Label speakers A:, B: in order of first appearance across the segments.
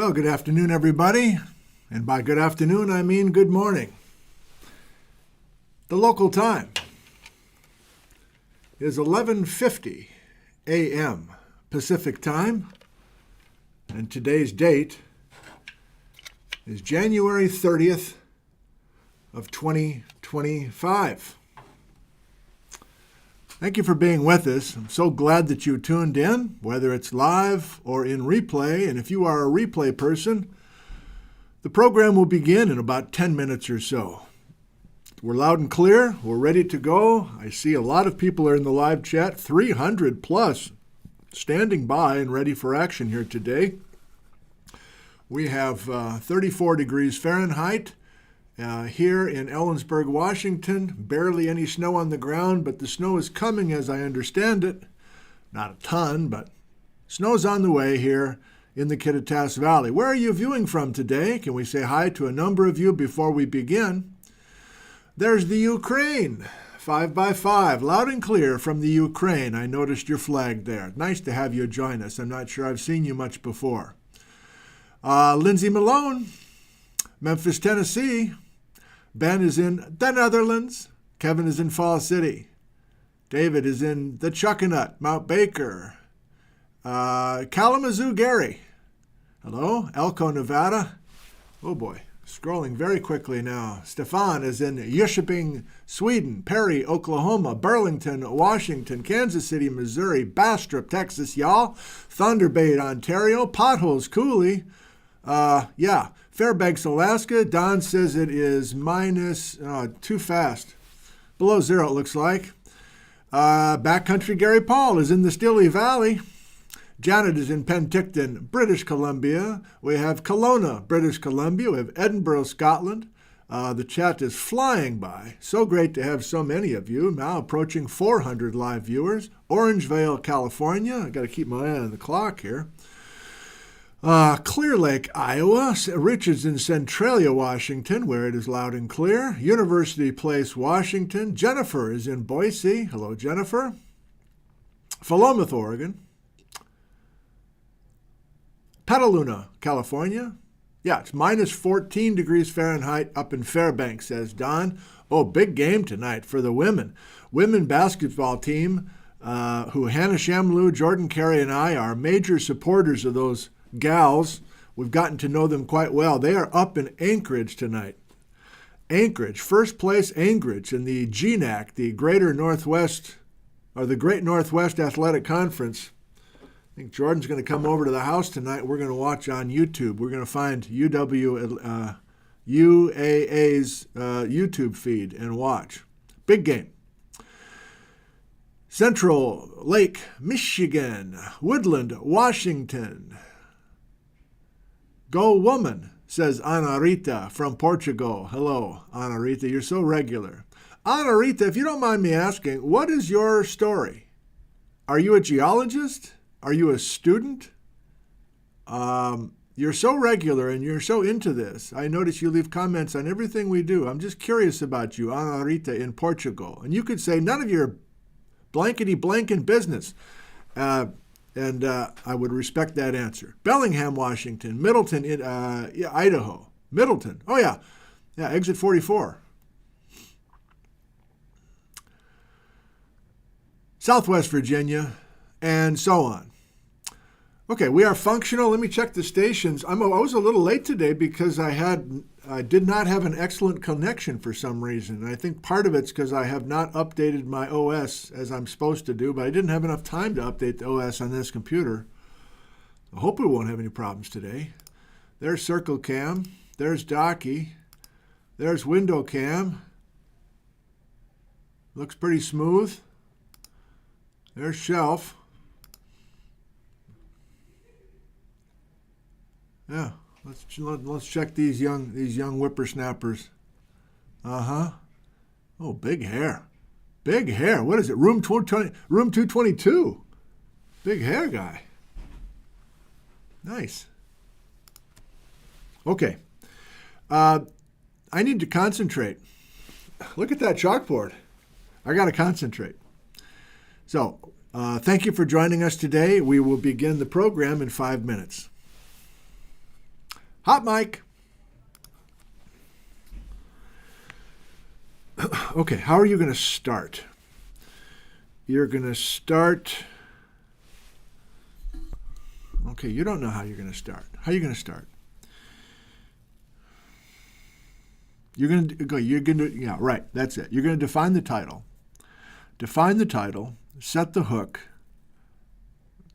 A: Well, good afternoon, everybody. And by good afternoon, I mean good morning. The local time is 11:50 a.m. Pacific time, and today's date is January 30th of 2025. Thank you for being with us. I'm so glad that you tuned in, whether it's live or in replay. And if you are a replay person, the program will begin in about 10 minutes or so. We're loud and clear. We're ready to go. I see a lot of people are in the live chat, 300 plus, standing by and ready for action here today. We have 34 degrees Fahrenheit. Here in Ellensburg, Washington, barely any snow on the ground, but the snow is coming as I understand it. Not a ton, but snow's on the way here in the Kittitas Valley. Where are you viewing from today? Can we say hi to a number of you before we begin? There's the Ukraine, 5x5, loud and clear from the Ukraine. I noticed your flag there. Nice to have you join us. I'm not sure I've seen you much before. Lindsay Malone, Memphis, Tennessee. Ben is in the Netherlands. Kevin is in Fall City. David is in the Chuckanut, Mount Baker. Kalamazoo, Gary. Hello. Elko, Nevada. Oh boy, scrolling very quickly now. Stefan is in Jönköping, Sweden. Perry, Oklahoma. Burlington, Washington. Kansas City, Missouri. Bastrop, Texas, y'all. Thunder Bay, Ontario. Potholes, Cooley. Fairbanks, Alaska. Don says it is minus, too fast. Below zero, it looks like. Backcountry Gary Paul is in the Stilly Valley. Janet is in Penticton, British Columbia. We have Kelowna, British Columbia. We have Edinburgh, Scotland. The chat is flying by. So great to have so many of you. Now approaching 400 live viewers. Orangevale, California. I got to keep my eye on the clock here. Clear Lake, Iowa. Richard's in Centralia, Washington, where it is loud and clear. University Place, Washington. Jennifer is in Boise. Hello, Jennifer. Philomath, Oregon. Petaluma, California. Yeah, it's minus 14 degrees Fahrenheit up in Fairbanks, says Don. Oh, big game tonight for the women. Women basketball team, who Hannah Shamlou, Jordan Carey, and I are major supporters of those gals. We've gotten to know them quite well. They are up in Anchorage tonight. Anchorage, first place Anchorage in the GNAC, the Greater Northwest, or the Great Northwest Athletic Conference. I think Jordan's going to come over to the house tonight. We're going to watch on YouTube. We're going to find UAA's YouTube feed and watch. Big game. Central Lake, Michigan. Woodland, Washington. Go woman, says Ana Rita from Portugal. Hello, Ana Rita. You're so regular. Ana Rita, if you don't mind me asking, what is your story? Are you a geologist? Are you a student? You're so regular and you're so into this. I notice you leave comments on everything we do. I'm just curious about you, Ana Rita in Portugal. And you could say none of your blankety-blanking business. And I would respect that answer. Bellingham, Washington. Middleton, Idaho. Middleton. Oh, yeah. Yeah, exit 44. Southwest Virginia, and so on. Okay, we are functional. Let me check the stations. I was a little late today because I did not have an excellent connection for some reason. I think part of it's because I have not updated my OS as I'm supposed to do, but I didn't have enough time to update the OS on this computer. I hope we won't have any problems today. There's Circle Cam. There's Docky. There's Window Cam. Looks pretty smooth. There's Shelf. Yeah, let's check these young whippersnappers. Oh, big hair. Big hair. What is it? Room 222. Big hair guy. Nice. Okay. I need to concentrate. Look at that chalkboard. I got to concentrate. So, thank you for joining us today. We will begin the program in 5 minutes. Hot mic. Okay, how are you going to start? You're going to start. Okay, you don't know how you're going to start. How are you going to start? You're going to go. You're going to, yeah, right. That's it. You're going to define the title. Define the title. Set the hook.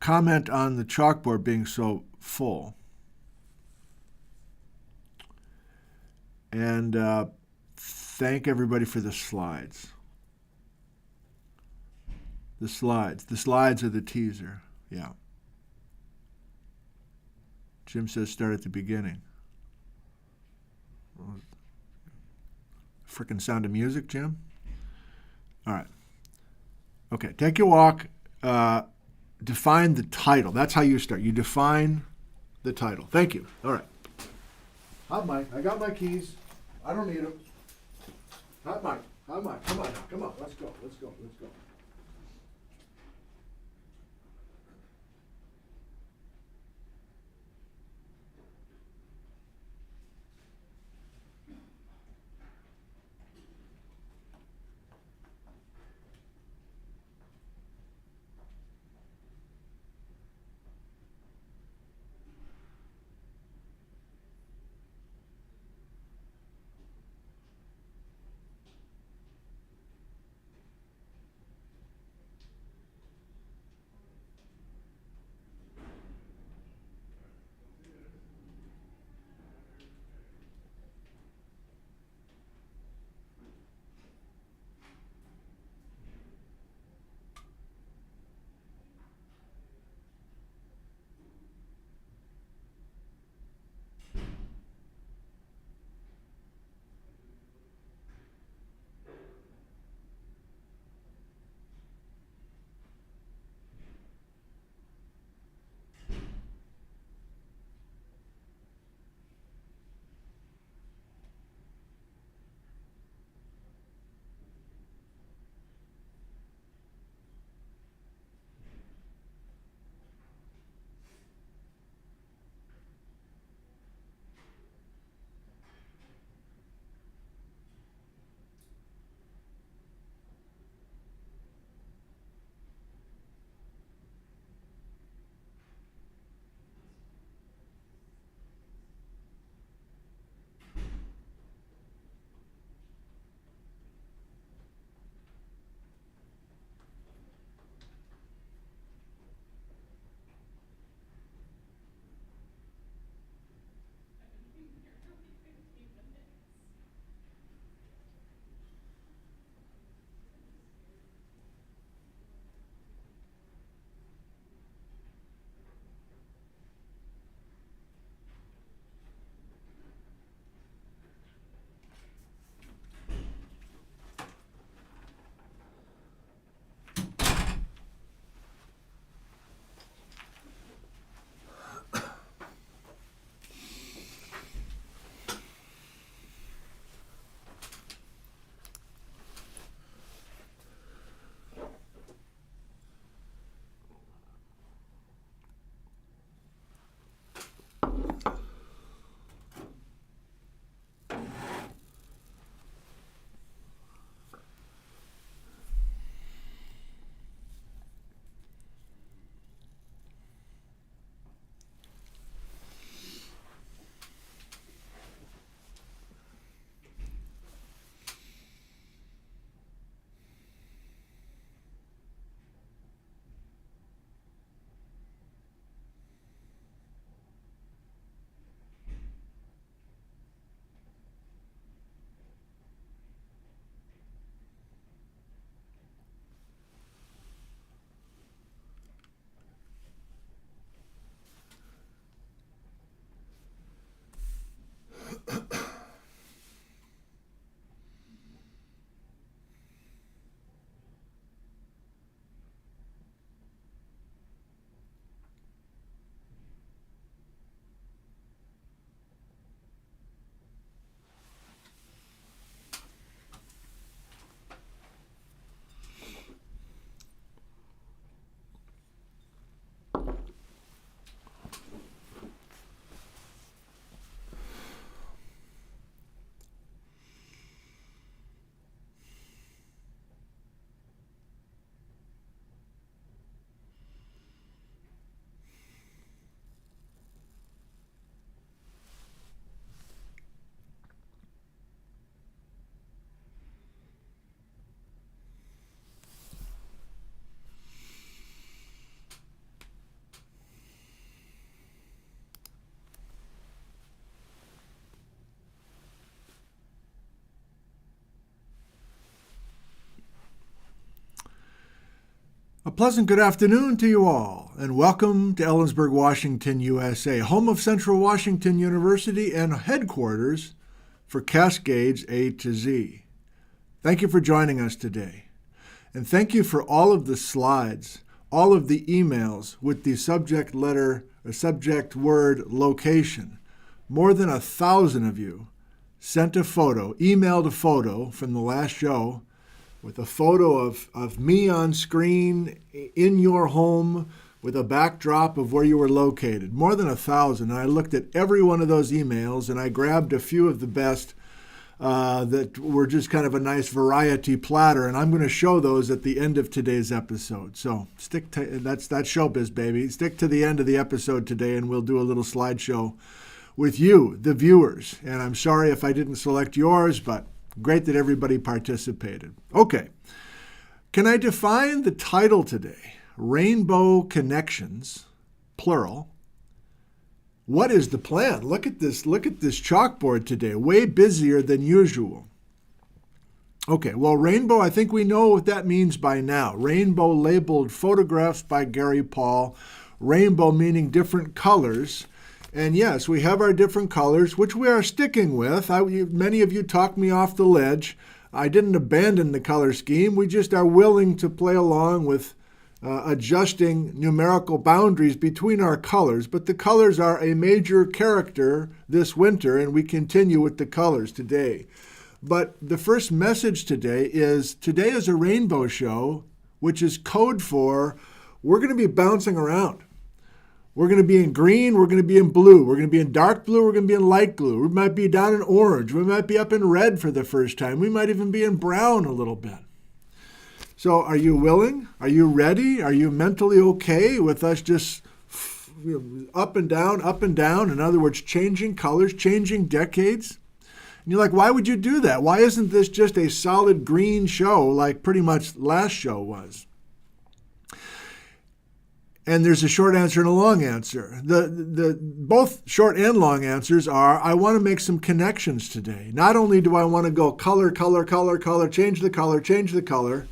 A: Comment on the chalkboard being so full. And thank everybody for the slides. The slides. The slides are the teaser. Yeah. Jim says start at the beginning. Frickin' Sound of Music, Jim? All right. Okay, take your walk. Define the title. That's how you start. You define the title. Thank you. All right. Hot mic. I got my keys. I don't need them. Hot mic. Hot mic. Come on now. Come on. Let's go. Let's go. Let's go. A pleasant good afternoon to you all, and welcome to Ellensburg, Washington, USA, home of Central Washington University and headquarters for Cascades A to Z. Thank you for joining us today, and thank you for all of the slides, all of the emails with the subject word location. More than 1,000 of you sent a photo, emailed a photo from the last show with a photo of me on screen in your home with a backdrop of where you were located. More than 1,000. And I looked at every one of those emails and I grabbed a few of the best that were just kind of a nice variety platter. And I'm going to show those at the end of today's episode. So that's showbiz, baby. Stick to the end of the episode today and we'll do a little slideshow with you, the viewers. And I'm sorry if I didn't select yours, but great that everybody participated. Okay, can I define the title today? Rainbow Connections, plural. What is the plan? Look at this chalkboard today, way busier than usual. Okay, well, rainbow, I think we know what that means by now. Rainbow labeled photographs by Gary Paul. Rainbow meaning different colors. And yes, we have our different colors, which we are sticking with. Many of you talked me off the ledge. I didn't abandon the color scheme. We just are willing to play along with adjusting numerical boundaries between our colors. But the colors are a major character this winter, and we continue with the colors today. But the first message today is a rainbow show, which is code for we're going to be bouncing around. We're going to be in green, we're going to be in blue, we're going to be in dark blue, we're going to be in light blue. We might be down in orange, we might be up in red for the first time. We might even be in brown a little bit. So are you willing? Are you ready? Are you mentally okay with us just up and down, up and down? In other words, changing colors, changing decades? And you're like, why would you do that? Why isn't this just a solid green show like pretty much last show was? And there's a short answer and a long answer. The both short and long answers are, I want to make some connections today. Not only do I want to go color, change the color.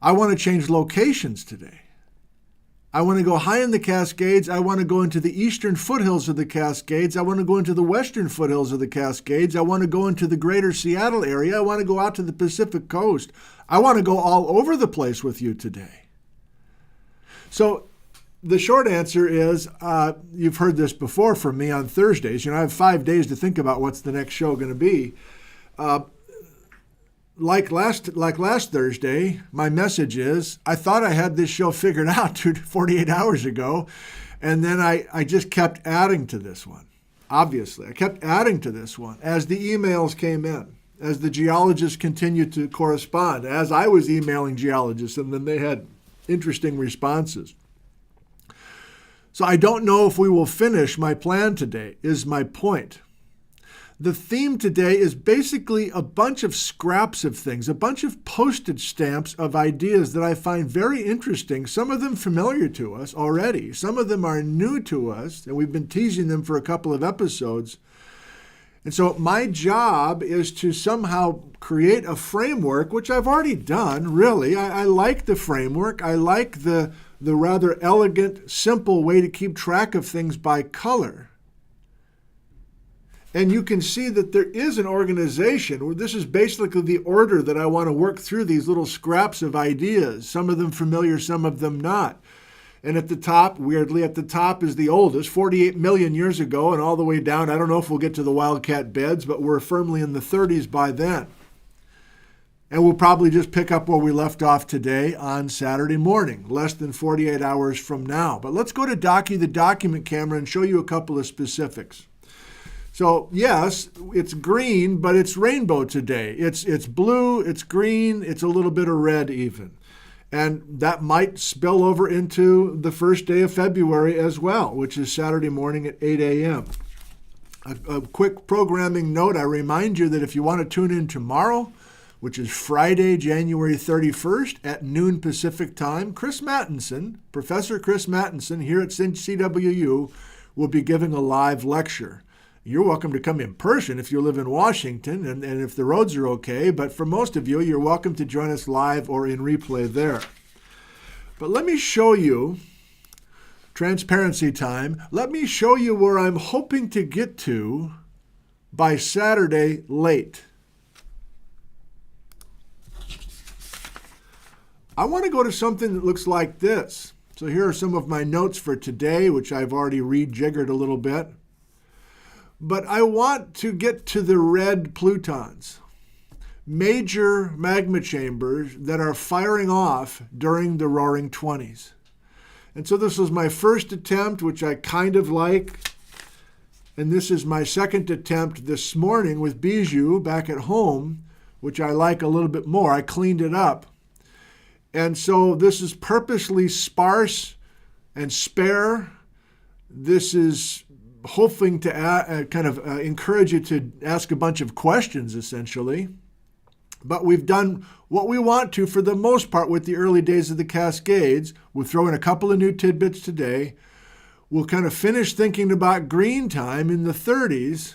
A: I want to change locations today. I want to go high in the Cascades. I want to go into the eastern foothills of the Cascades. I want to go into the western foothills of the Cascades. I want to go into the greater Seattle area. I want to go out to the Pacific coast. I want to go all over the place with you today. So the short answer is, you've heard this before from me on Thursdays. I have 5 days to think about what's the next show going to be. Like last Thursday, my message is, I thought I had this show figured out 48 hours ago, and then I just kept adding to this one. Obviously, I kept adding to this one as the emails came in, as the geologists continued to correspond, as I was emailing geologists, and then they had interesting responses. So I don't know if we will finish my plan today, is my point. The theme today is basically a bunch of scraps of things, a bunch of postage stamps of ideas that I find very interesting, some of them familiar to us already, some of them are new to us, and we've been teasing them for a couple of episodes. And so my job is to somehow create a framework, which I've already done, really. I like the framework. I like the rather elegant, simple way to keep track of things by color. And you can see that there is an organization where this is basically the order that I want to work through these little scraps of ideas, some of them familiar, some of them not. And at the top, weirdly, at the top is the oldest, 48 million years ago, and all the way down. I don't know if we'll get to the wildcat beds, but we're firmly in the 30s by then. And we'll probably just pick up where we left off today on Saturday morning, less than 48 hours from now. But let's go to the document camera, and show you a couple of specifics. So yes, it's green, but it's rainbow today. It's blue, it's green, it's a little bit of red even. And that might spill over into the first day of February as well, which is Saturday morning at 8 a.m. A quick programming note, I remind you that if you want to tune in tomorrow, which is Friday, January 31st at noon Pacific time, Professor Chris Mattinson here at CWU will be giving a live lecture. You're welcome to come in person if you live in Washington and if the roads are okay, but for most of you, you're welcome to join us live or in replay there. But let me show you, transparency time, let me show you where I'm hoping to get to by Saturday late. I want to go to something that looks like this. So here are some of my notes for today, which I've already rejiggered a little bit. But I want to get to the red plutons, major magma chambers that are firing off during the Roaring '20s. And so this was my first attempt, which I kind of like. And this is my second attempt this morning with Bijou back at home, which I like a little bit more. I cleaned it up. And so this is purposely sparse and spare. This is hoping to encourage you to ask a bunch of questions, essentially. But we've done what we want to for the most part with the early days of the Cascades. We'll throw in a couple of new tidbits today. We'll kind of finish thinking about green time in the 30s.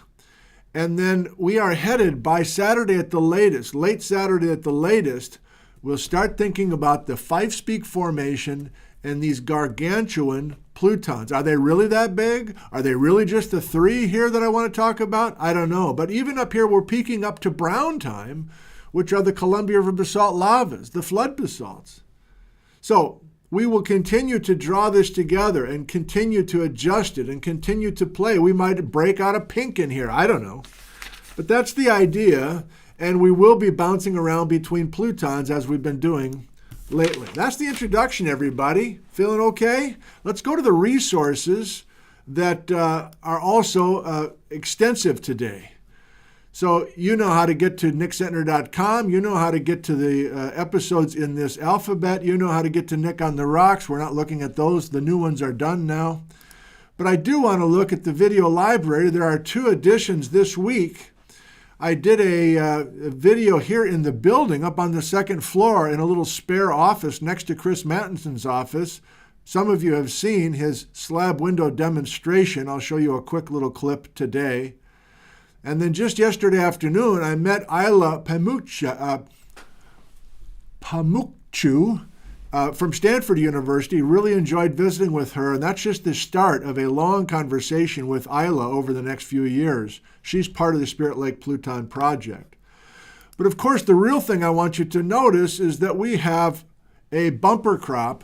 A: And then we are headed by Saturday at the latest, late Saturday at the latest, we'll start thinking about the Five-Speak formation and these gargantuan plutons. Are they really that big? Are they really just the three here that I want to talk about? I don't know. But even up here, we're peaking up to brown time, which are the Columbia River basalt lavas, the flood basalts. So we will continue to draw this together and continue to adjust it and continue to play. We might break out a pink in here. I don't know. But that's the idea. And we will be bouncing around between plutons as we've been doing lately. That's the introduction, everybody. Feeling okay? Let's go to the resources that are also extensive today. So you know how to get to nickzentner.com. You know how to get to the episodes in this alphabet. You know how to get to Nick on the Rocks. We're not looking at those. The new ones are done now. But I do want to look at the video library. There are 2 editions this week. I did a video here in the building up on the 2nd floor in a little spare office next to Chris Mattinson's office. Some of you have seen his slab window demonstration. I'll show you a quick little clip today. And then just yesterday afternoon, I met Isla Pamukchu from Stanford University. Really enjoyed visiting with her, and that's just the start of a long conversation with Isla over the next few years. She's part of the Spirit Lake Pluton Project. But of course, the real thing I want you to notice is that we have a bumper crop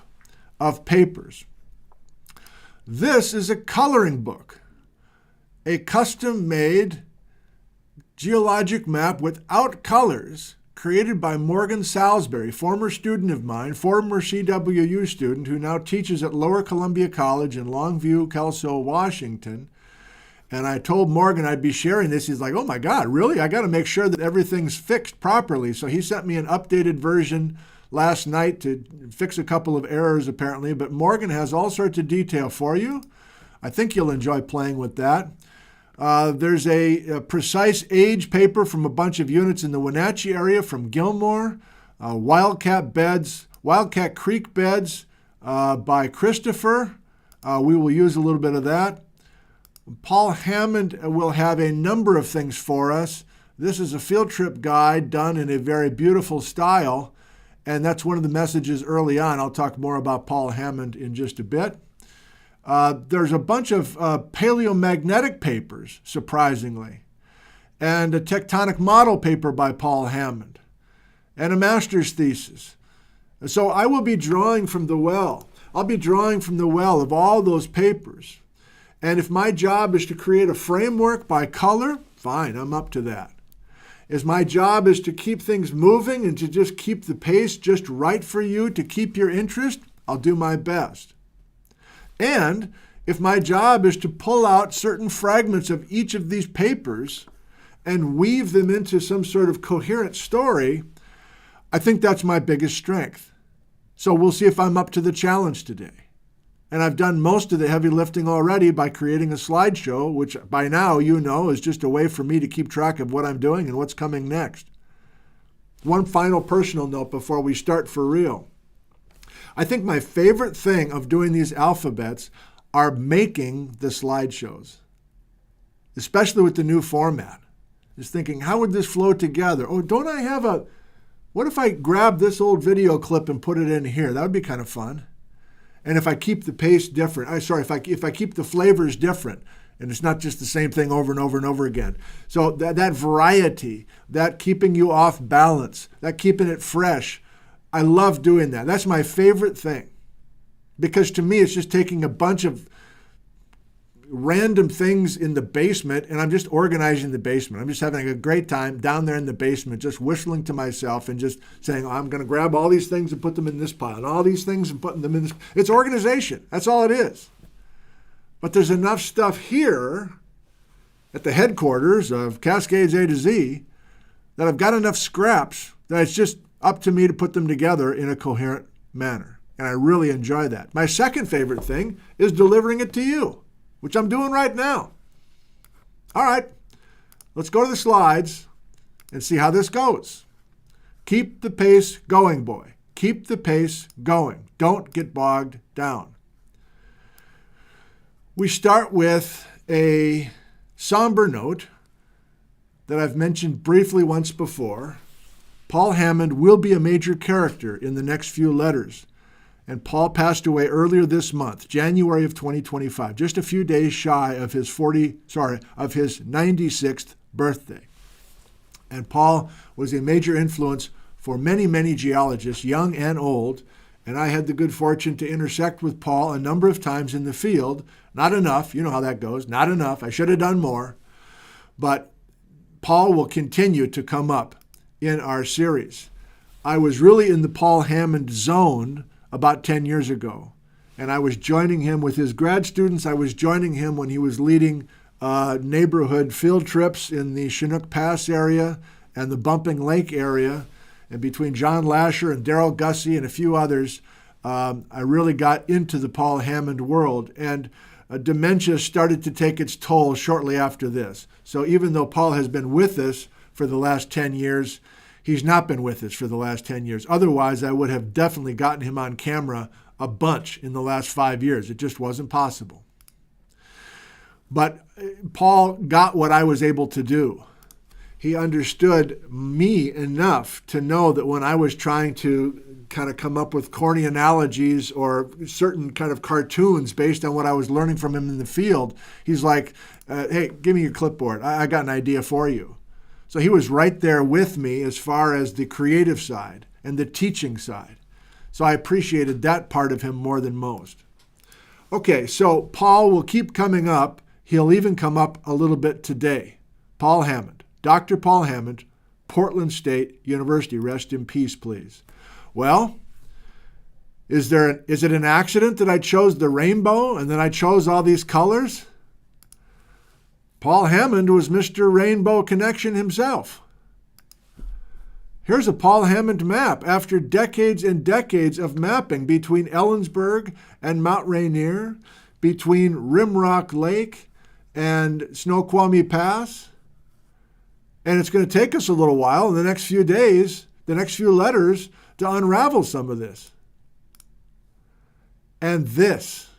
A: of papers. This is a coloring book, a custom-made geologic map without colors created by Morgan Salisbury, former student of mine, former CWU student who now teaches at Lower Columbia College in Longview, Kelso, Washington. And I told Morgan I'd be sharing this. He's like, oh my God, really? I got to make sure that everything's fixed properly. So he sent me an updated version last night to fix a couple of errors apparently. But Morgan has all sorts of detail for you. I think you'll enjoy playing with that. There's a precise age paper from a bunch of units in the Wenatchee area from Gilmore. Wildcat Creek beds by Christopher. We will use a little bit of that. Paul Hammond will have a number of things for us. This is a field trip guide done in a very beautiful style, and that's one of the messages early on. I'll talk more about Paul Hammond in just a bit. There's a bunch of paleomagnetic papers, surprisingly, and a tectonic model paper by Paul Hammond, and a master's thesis. So I will be drawing from the well. I'll be drawing from the well of all those papers. And if my job is to create a framework by color, fine, I'm up to that. If my job is to keep things moving and to just keep the pace just right for you, to keep your interest, I'll do my best. And if my job is to pull out certain fragments of each of these papers and weave them into some sort of coherent story, I think that's my biggest strength. So we'll see if I'm up to the challenge today. And I've done most of the heavy lifting already by creating a slideshow, which by now you know is just a way for me to keep track of what I'm doing and what's coming next. One final personal note before we start for real. I think my favorite thing of doing these alphabets are making the slideshows, especially with the new format. Just thinking, how would this flow together? Oh, what if I grab this old video clip and put it in here? That would be kind of fun. And if I keep the pace different, if I keep the flavors different, and it's not just the same thing over and over and over again. So that variety, that keeping you off balance, that keeping it fresh, I love doing that. That's my favorite thing. Because to me, it's just taking a bunch of random things in the basement, and I'm just organizing the basement. I'm just having a great time down there in the basement, just whistling to myself and just saying, I'm going to grab all these things and put them in this pile, and all these things and putting them in this. It's organization. That's all it is. But there's enough stuff here at the headquarters of Cascades A to Z that I've got enough scraps that it's just up to me to put them together in a coherent manner. And I really enjoy that. My second favorite thing is delivering it to you, which I'm doing right now. All right, let's go to the slides and see how this goes. Keep the pace going, boy. Keep the pace going. Don't get bogged down. We start with a somber note that I've mentioned briefly once before. Paul Hammond will be a major character in the next few letters. And Paul passed away earlier this month, January of 2025, just a few days shy of his 96th birthday. And Paul was a major influence for many, many geologists, young and old. And I had the good fortune to intersect with Paul a number of times in the field. Not enough, you know how that goes, not enough. I should have done more. But Paul will continue to come up in our series. I was really in the Paul Hammond zone about 10 years ago. And I was joining him with his grad students. I was joining him when he was leading neighborhood field trips in the Chinook Pass area and the Bumping Lake area. And between John Lasher and Darrell Gussie and a few others, I really got into the Paul Hammond world. And dementia started to take its toll shortly after this. So even though Paul has been with us for the last 10 years, he's not been with us for the last 10 years. Otherwise, I would have definitely gotten him on camera a bunch in the last 5 years. It just wasn't possible. But Paul got what I was able to do. He understood me enough to know that when I was trying to kind of come up with corny analogies or certain kind of cartoons based on what I was learning from him in the field, he's like, hey, give me your clipboard. I got an idea for you. So he was right there with me as far as the creative side and the teaching side. So I appreciated that part of him more than most. Okay, so Paul will keep coming up. He'll even come up a little bit today. Paul Hammond, Dr. Paul Hammond, Portland State University. Rest in peace, please. Well, is it an accident that I chose the rainbow and then I chose all these colors? Paul Hammond was Mr. Rainbow Connection himself. Here's a Paul Hammond map after decades and decades of mapping between Ellensburg and Mount Rainier, between Rimrock Lake and Snoqualmie Pass. And it's going to take us a little while in the next few days, the next few letters, to unravel some of this. And this.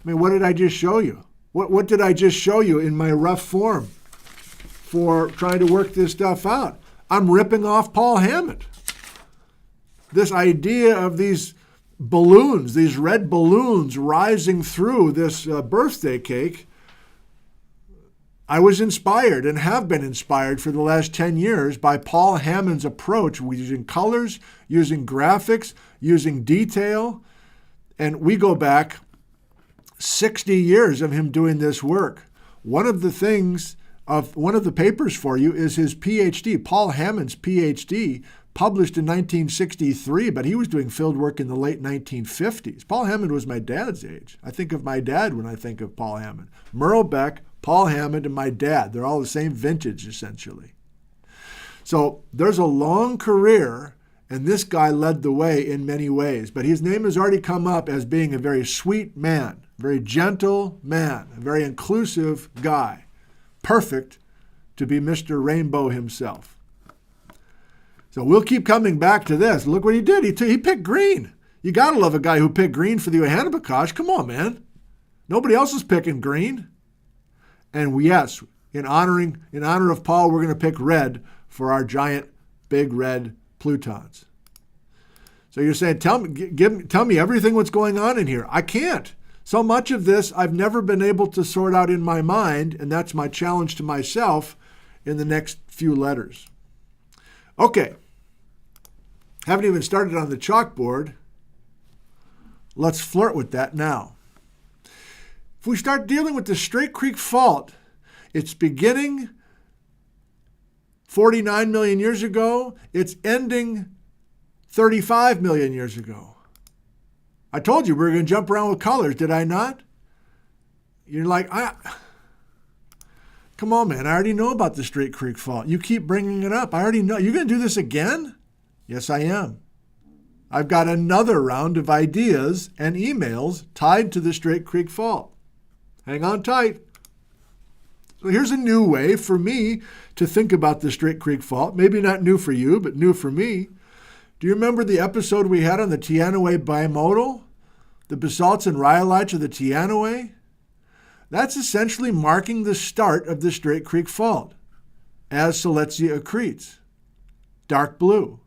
A: I mean, what did I just show you? What did I just show you in my rough form for trying to work this stuff out? I'm ripping off Paul Hammond. This idea of these balloons, these red balloons rising through this birthday cake, I was inspired and have been inspired for the last 10 years by Paul Hammond's approach, using colors, using graphics, using detail. And we go back 60 years of him doing this work. One of the papers for you is his PhD, Paul Hammond's PhD, published in 1963, but he was doing field work in the late 1950s. Paul Hammond was my dad's age. I think of my dad when I think of Paul Hammond. Merle Beck, Paul Hammond, and my dad. They're all the same vintage, essentially. So there's a long career, and this guy led the way in many ways. But his name has already come up as being a very sweet man, very gentle man, a very inclusive guy. Perfect to be Mr. Rainbow himself. So we'll keep coming back to this. Look what he did. He picked green. You got to love a guy who picked green for the Ohanabakash. Come on, man. Nobody else is picking green. And yes, in honor of Paul, we're going to pick red for our giant big red Plutons. So you're saying, tell me everything what's going on in here. I can't. So much of this I've never been able to sort out in my mind, and that's my challenge to myself in the next few letters. Okay. Haven't even started on the chalkboard. Let's flirt with that now. If we start dealing with the Straight Creek Fault, it's beginning 49 million years ago. It's ending 35 million years ago. I told you we were going to jump around with colors, did I not? You're like, come on, man. I already know about the Straight Creek Fault. You keep bringing it up. I already know. You're going to do this again? Yes, I am. I've got another round of ideas and emails tied to the Straight Creek Fault. Hang on tight. So here's a new way for me to think about the Straight Creek Fault. Maybe not new for you, but new for me. Do you remember the episode we had on the Teanaway bimodal? The basalts and rhyolites of the Teanaway? That's essentially marking the start of the Straight Creek Fault as Siletzia accretes. Dark blue.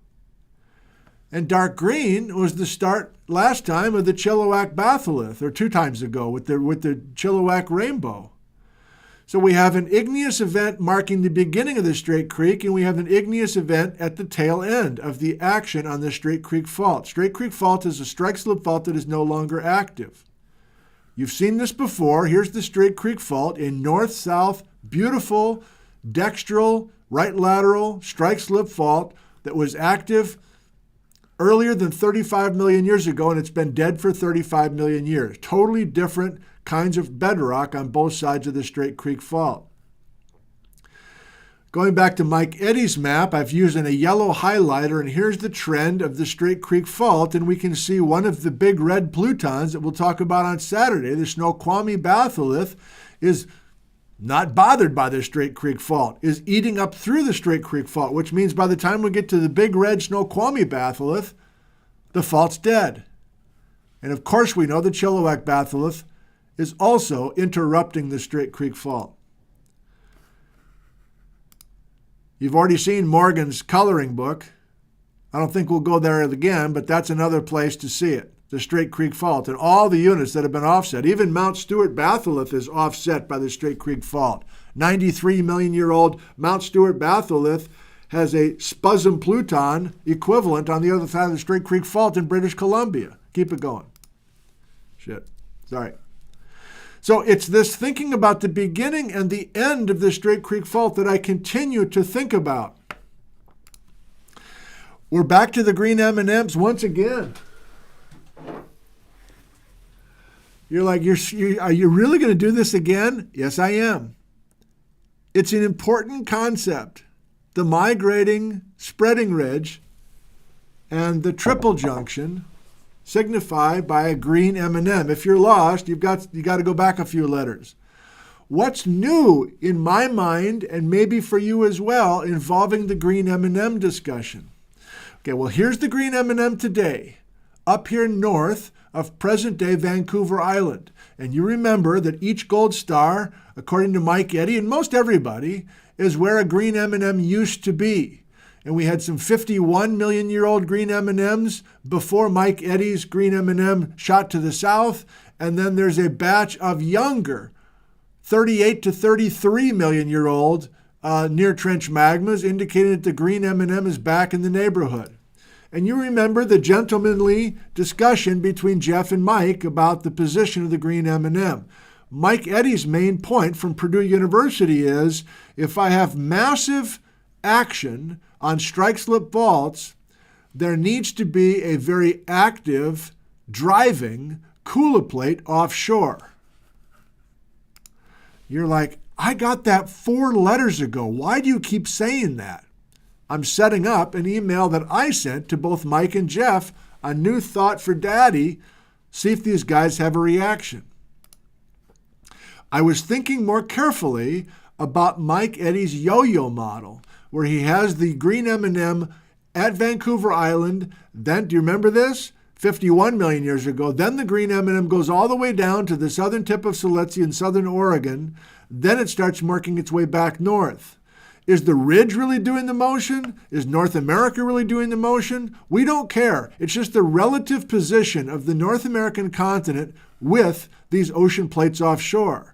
A: And dark green was the start last time of the Chilliwack batholith, or 2 times ago with the Chilliwack rainbow. So we have an igneous event marking the beginning of the Straight Creek, and we have an igneous event at the tail end of the action on the Straight Creek Fault. Straight Creek Fault is a strike slip fault that is no longer active. You've seen this before. Here's the Straight Creek Fault in north-south, beautiful, dextral, right lateral, strike slip fault that was active earlier than 35 million years ago, and it's been dead for 35 million years. Totally different kinds of bedrock on both sides of the Straight Creek Fault. Going back to Mike Eddy's map, I've used a yellow highlighter, and here's the trend of the Straight Creek Fault, and we can see one of the big red plutons that we'll talk about on Saturday, the Snoqualmie batholith, is not bothered by the Straight Creek Fault, is eating up through the Straight Creek Fault, which means by the time we get to the big red Snoqualmie batholith, the fault's dead. And of course we know the Chilliwack batholith is also interrupting the Straight Creek Fault. You've already seen Morgan's coloring book. I don't think we'll go there again, but that's another place to see it. The Straight Creek Fault and all the units that have been offset. Even Mount Stewart batholith is offset by the Straight Creek Fault. 93 million year old Mount Stewart batholith has a spasm pluton equivalent on the other side of the Straight Creek Fault in British Columbia. Keep it going. Shit. Sorry. So it's this thinking about the beginning and the end of the Straight Creek Fault that I continue to think about. We're back to the green M&Ms once again. You're like, are you really going to do this again? Yes, I am. It's an important concept. The migrating spreading ridge and the triple junction signified by a green M&M. If you're lost, you got to go back a few letters. What's new in my mind, and maybe for you as well, involving the green M&M discussion? Okay, well, here's the green M&M today, up here north of present-day Vancouver Island. And you remember that each gold star, according to Mike Eddy and most everybody, is where a green M&M used to be. And we had some 51 million year old green M&Ms before Mike Eddy's green M&M shot to the south. And then there's a batch of younger 38 to 33 million year old near trench magmas, indicating that the green M&M is back in the neighborhood. And you remember the gentlemanly discussion between Jeff and Mike about the position of the green M&M. Mike Eddy's main point from Purdue University is, if I have massive action on strike slip faults, there needs to be a very active driving Kula plate offshore. You're like, I got that 4 letters ago. Why do you keep saying that? I'm setting up an email that I sent to both Mike and Jeff, a new thought for Daddy, see if these guys have a reaction. I was thinking more carefully about Mike Eddy's yo-yo model, where he has the green M&M at Vancouver Island. Then, do you remember this? 51 million years ago. Then the green M&M goes all the way down to the southern tip of Siletzia in southern Oregon. Then it starts working its way back north. Is the ridge really doing the motion? Is North America really doing the motion? We don't care. It's just the relative position of the North American continent with these ocean plates offshore.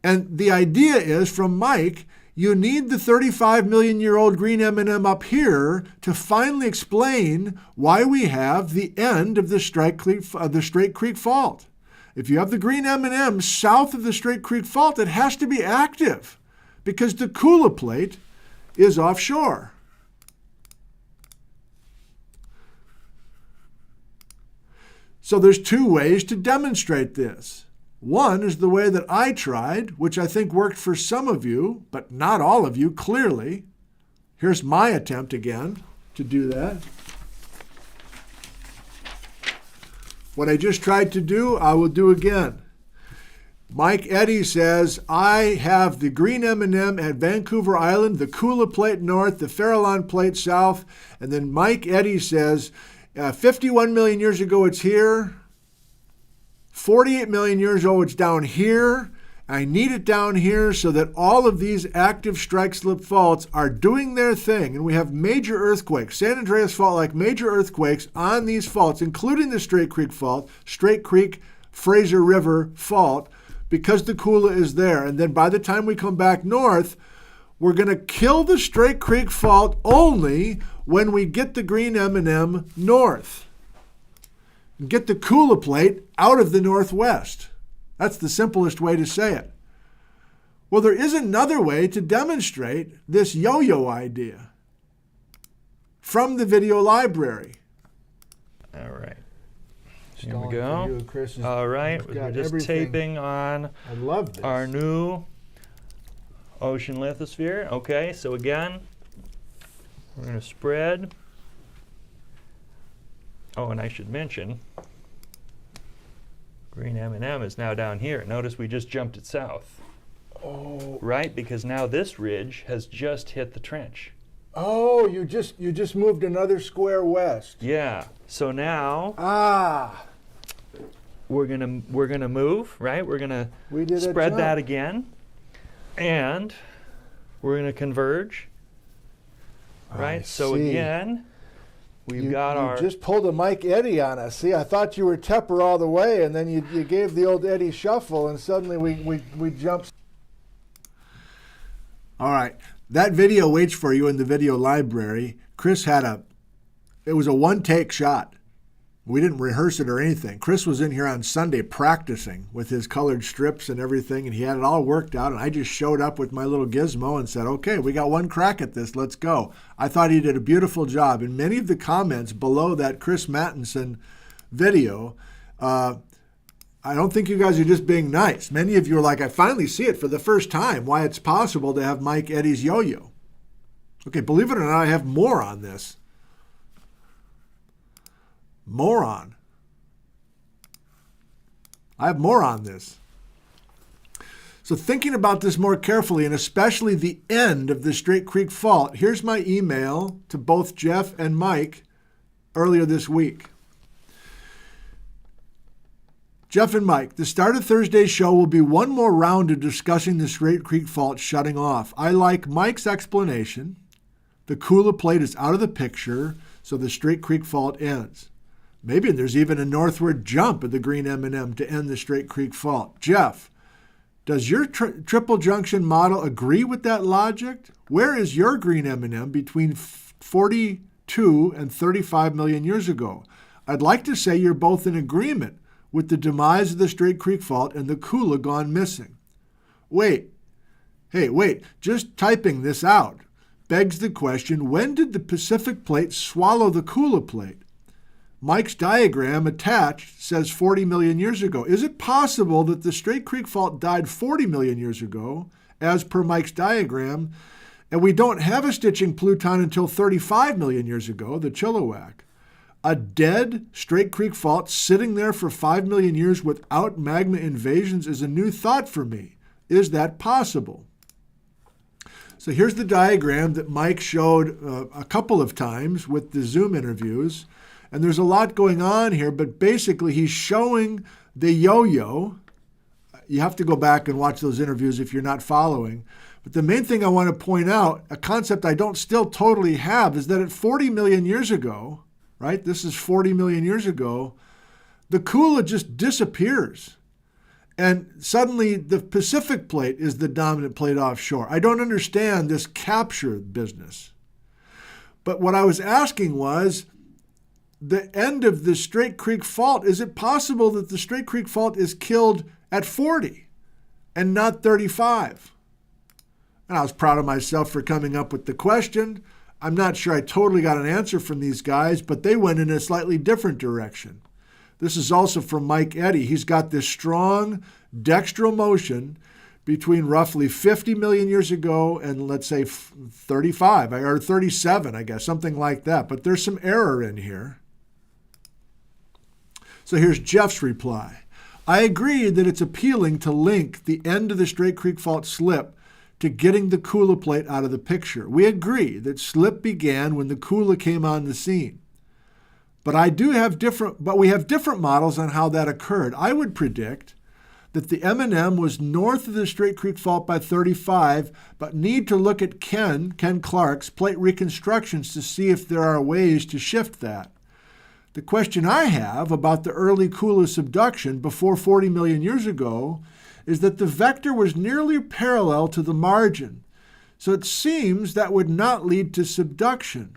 A: And the idea is, from Mike, you need the 35 million year old green M&M up here to finally explain why we have the end of the Straight Creek Fault. If you have the green M&M south of the Straight Creek Fault, it has to be active because the Kula Plate is offshore. So there's two ways to demonstrate this. One is the way that I tried, which I think worked for some of you, but not all of you, clearly. Here's my attempt again to do that. What I just tried to do, I will do again. Mike Eddy says, I have the green M&M at Vancouver Island, the Kula Plate north, the Farallon Plate south, and then Mike Eddy says, 51 million years ago it's here, 48 million years old, it's down here. I need it down here so that all of these active strike-slip faults are doing their thing. And we have major earthquakes, San Andreas Fault, like major earthquakes on these faults, including the Straight Creek Fault, Straight Creek, Fraser River Fault, because the Kula is there. And then by the time we come back north, we're going to kill the Straight Creek Fault only when we get the green M&M north. Get the Kula Plate out of the northwest. That's the simplest way to say it. Well, there is another way to demonstrate this yo-yo idea from the video library.
B: All right. Here we go. All right, we're just taping on our new ocean lithosphere. Okay, so again, we're going to spread. Oh, and I should mention, green M&M is now down here. Notice we just jumped it south.
A: Oh.
B: Right? Because now this ridge has just hit the trench.
A: Oh, you just moved another square west.
B: Yeah. So now we're gonna move, right? We're gonna spread that again. And we're gonna converge. Right? So again, we've got our...
A: You just pulled a Mike Eddy on us. See, I thought you were Tepper all the way, and then you gave the old Eddy shuffle, and suddenly we jumped. All right. That video waits for you in the video library. Chris it was a one-take shot. We didn't rehearse it or anything. Chris was in here on Sunday practicing with his colored strips and everything, and he had it all worked out, and I just showed up with my little gizmo and said, okay, we got one crack at this, let's go. I thought he did a beautiful job. And many of the comments below that Chris Mattinson video, I don't think you guys are just being nice. Many of you are like, I finally see it for the first time, why it's possible to have Mike Eddy's yo-yo. Okay, believe it or not, I have more on this. Moron. I have more on this. So thinking about this more carefully, and especially the end of the Straight Creek Fault, here's my email to both Jeff and Mike earlier this week. Jeff and Mike, the start of Thursday's show will be one more round of discussing the Straight Creek Fault shutting off. I like Mike's explanation. The Kula Plate is out of the picture, so the Straight Creek Fault ends. Maybe there's even a northward jump of the green M&M to end the Straight Creek Fault. Jeff, does your triple junction model agree with that logic? Where is your green M&M between 42 and 35 million years ago? I'd like to say you're both in agreement with the demise of the Straight Creek Fault and the Kula gone missing. Wait, just typing this out begs the question, when did the Pacific Plate swallow the Kula Plate? Mike's diagram attached says 40 million years ago. Is it possible that the Straight Creek Fault died 40 million years ago, as per Mike's diagram, and we don't have a stitching Pluton until 35 million years ago, the Chilliwack? A dead Straight Creek Fault sitting there for 5 million years without magma invasions is a new thought for me. Is that possible? So here's the diagram that Mike showed a couple of times with the Zoom interviews. And there's a lot going on here, but basically he's showing the yo-yo. You have to go back and watch those interviews if you're not following. But the main thing I want to point out, a concept I don't still totally have, is that at 40 million years ago, right, this is 40 million years ago, the Kula just disappears. And suddenly the Pacific plate is the dominant plate offshore. I don't understand this capture business. But what I was asking was, the end of the Straight Creek Fault, is it possible that the Straight Creek Fault is killed at 40 and not 35? And I was proud of myself for coming up with the question. I'm not sure I totally got an answer from these guys, but they went in a slightly different direction. This is also from Mike Eddy. He's got this strong dextral motion between roughly 50 million years ago and let's say 35 or 37, I guess, something like that. But there's some error in here. So here's Jeff's reply. I agree that it's appealing to link the end of the Straight Creek Fault slip to getting the Kula plate out of the picture. We agree that slip began when the Kula came on the scene. But we have different models on how that occurred. I would predict that the M&M was north of the Straight Creek Fault by 35, but need to look at Ken Clark's plate reconstructions to see if there are ways to shift that. The question I have about the early Kula subduction before 40 million years ago is that the vector was nearly parallel to the margin, so it seems that would not lead to subduction.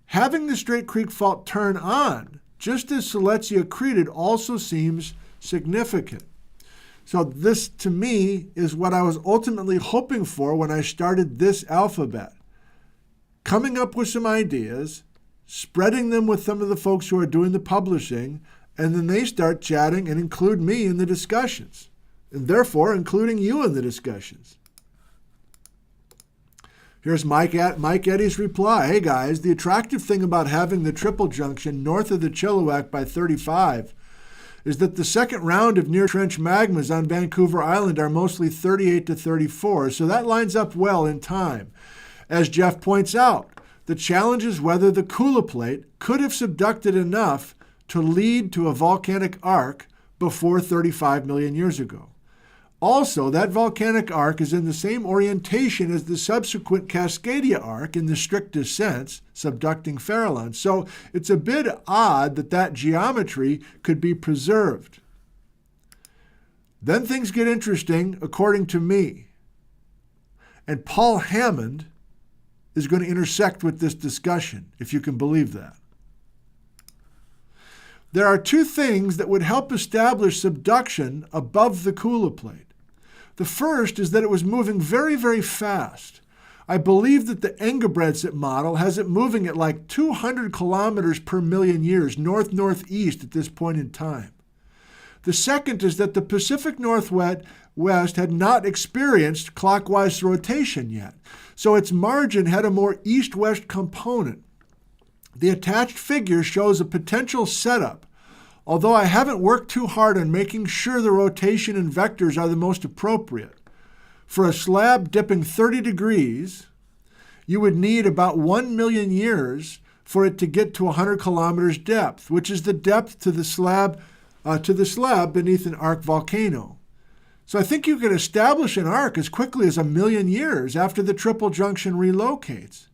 A: Having the Straight Creek Fault turn on, just as Silesia accreted, also seems significant. So this, to me, is what I was ultimately hoping for when I started this alphabet. Coming up with some ideas, spreading them with some of the folks who are doing the publishing, and then they start chatting and include me in the discussions, and therefore including you in the discussions. Here's Mike Eddy's reply. Hey guys, the attractive thing about having the triple junction north of the Chilliwack by 35 is that the second round of near trench magmas on Vancouver Island are mostly 38 to 34, so that lines up well in time. As Jeff points out, the challenge is whether the Kula plate could have subducted enough to lead to a volcanic arc before 35 million years ago. Also, that volcanic arc is in the same orientation as the subsequent Cascadia arc in the strictest sense, subducting Farallon. So it's a bit odd that geometry could be preserved. Then things get interesting, according to me. And Paul Hammond is going to intersect with this discussion, if you can believe that. There are two things that would help establish subduction above the Kula plate. The first is that it was moving very, very fast. I believe that the Engebretsen model has it moving at like 200 kilometers per million years, north-northeast at this point in time. The second is that the Pacific Northwest had not experienced clockwise rotation yet, so its margin had a more east-west component. The attached figure shows a potential setup, although I haven't worked too hard on making sure the rotation and vectors are the most appropriate. For a slab dipping 30 degrees, you would need about 1 million years for it to get to 100 kilometers depth, which is the depth to the slab beneath an arc volcano. So I think you could establish an arc as quickly as 1 million years after the triple junction relocates.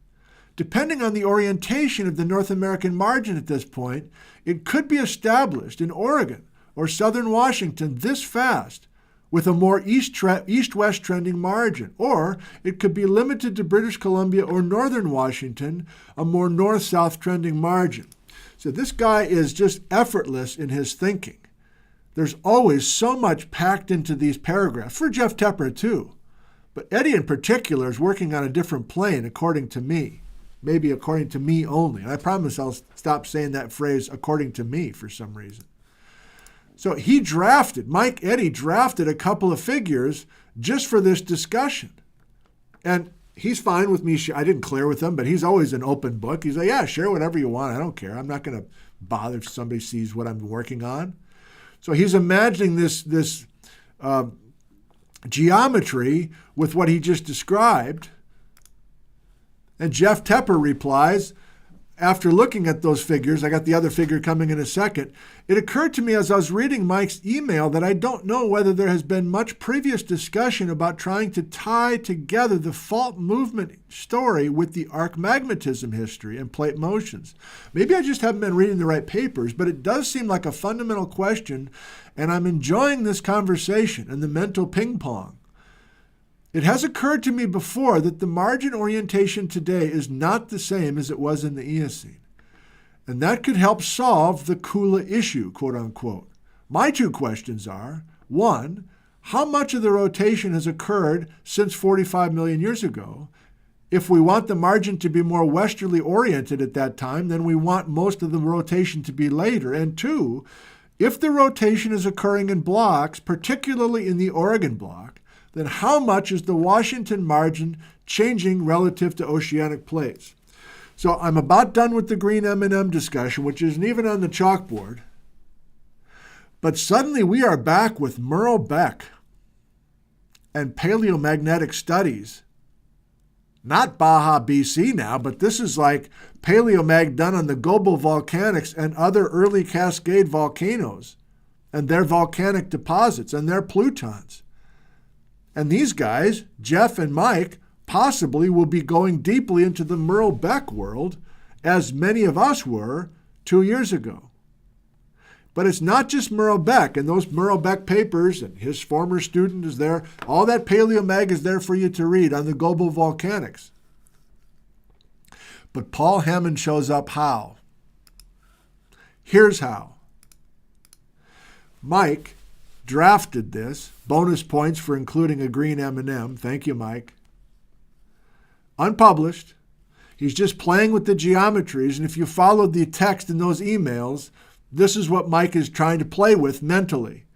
A: Depending on the orientation of the North American margin at this point, it could be established in Oregon or southern Washington this fast with a more east-west trending margin, or it could be limited to British Columbia or northern Washington, a more north-south trending margin. So this guy is just effortless in his thinking. There's always so much packed into these paragraphs, for Jeff Tepper too. But Eddy in particular is working on a different plane, according to me. Maybe according to me only. And I promise I'll stop saying that phrase, according to me, for some reason. So Mike Eddy drafted a couple of figures just for this discussion. And he's fine with me. I didn't clear with him, but he's always an open book. He's like, yeah, share whatever you want. I don't care. I'm not going to bother if somebody sees what I'm working on. So he's imagining this geometry with what he just described. And Jeff Tepper replies, after looking at those figures, I got the other figure coming in a second, it occurred to me as I was reading Mike's email that I don't know whether there has been much previous discussion about trying to tie together the fault movement story with the arc magnetism history and plate motions. Maybe I just haven't been reading the right papers, but it does seem like a fundamental question, and I'm enjoying this conversation and the mental ping pong. It has occurred to me before that the margin orientation today is not the same as it was in the Eocene. And that could help solve the Kula issue, quote unquote. My two questions are, one, how much of the rotation has occurred since 45 million years ago? If we want the margin to be more westerly oriented at that time, then we want most of the rotation to be later. And two, if the rotation is occurring in blocks, particularly in the Oregon block, then how much is the Washington margin changing relative to oceanic plates? So I'm about done with the green M&M discussion, which isn't even on the chalkboard. But suddenly we are back with Merle Beck and paleomagnetic studies. Not Baja, BC now, but this is like paleomag done on the Gobel volcanics and other early Cascade volcanoes and their volcanic deposits and their plutons. And these guys, Jeff and Mike, possibly will be going deeply into the Merle Beck world, as many of us were 2 years ago. But it's not just Merle Beck, and those Merle Beck papers, and his former student is there. All that paleomag is there for you to read on the Gobel volcanics. But Paul Hammond shows up how? Here's how. Mike drafted this. Bonus points for including a green M&M. Thank you, Mike. Unpublished. He's just playing with the geometries, and if you followed the text in those emails, this is what Mike is trying to play with mentally.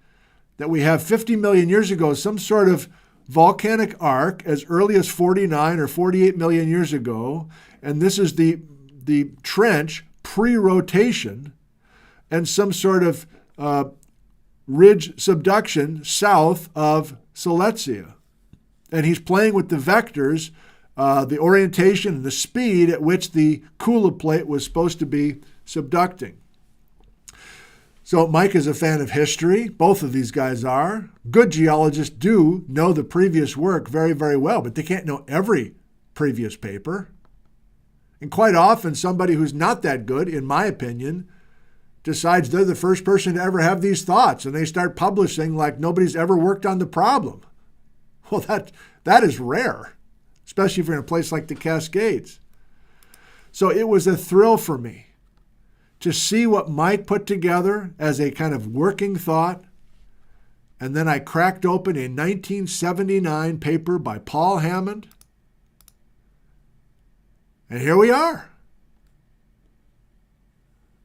A: That we have 50 million years ago some sort of volcanic arc as early as 49 or 48 million years ago, and this is the trench pre-rotation and some sort of ridge subduction south of Silesia. And he's playing with the vectors, the orientation and the speed at which the Kula plate was supposed to be subducting. So Mike is a fan of history. Both of these guys are. Good geologists do know the previous work very, very well, but they can't know every previous paper. And quite often, somebody who's not that good, in my opinion, decides they're the first person to ever have these thoughts, and they start publishing like nobody's ever worked on the problem. Well, that is rare, especially if you're in a place like the Cascades. So it was a thrill for me to see what Mike put together as a kind of working thought, and then I cracked open a 1979 paper by Paul Hammond, and here we are.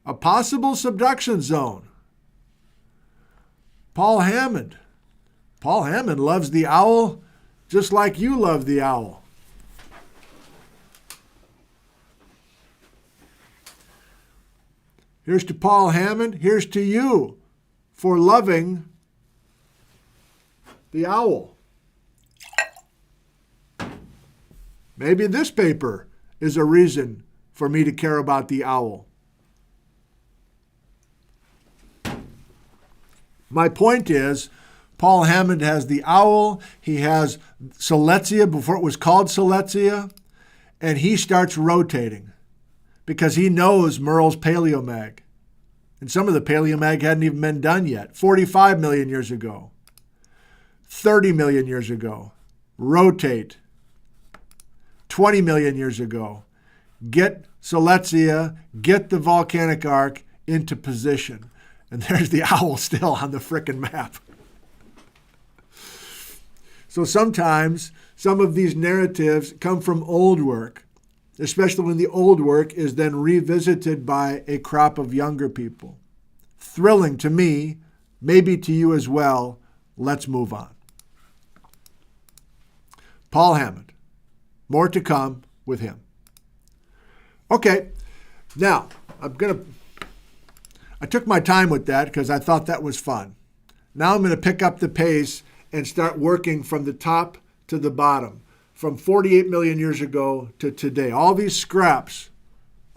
A: A possible subduction zone. Paul Hammond. Paul Hammond loves the owl just like you love the owl. Here's to Paul Hammond. Here's to you for loving the owl. Maybe this paper is a reason for me to care about the owl. My point is, Paul Hammond has the owl, he has Silesia before it was called Silesia, and he starts rotating because he knows Merle's paleomag. And some of the paleomag hadn't even been done yet. 45 million years ago, 30 million years ago, rotate. 20 million years ago, get Silesia, get the volcanic arc into position. And there's the owl still on the frickin' map. So sometimes some of these narratives come from old work, especially when the old work is then revisited by a crop of younger people. Thrilling to me, maybe to you as well. Let's move on. Paul Hammond. More to come with him. Okay, now I took my time with that because I thought that was fun. Now I'm going to pick up the pace and start working from the top to the bottom, from 48 million years ago to today. All these scraps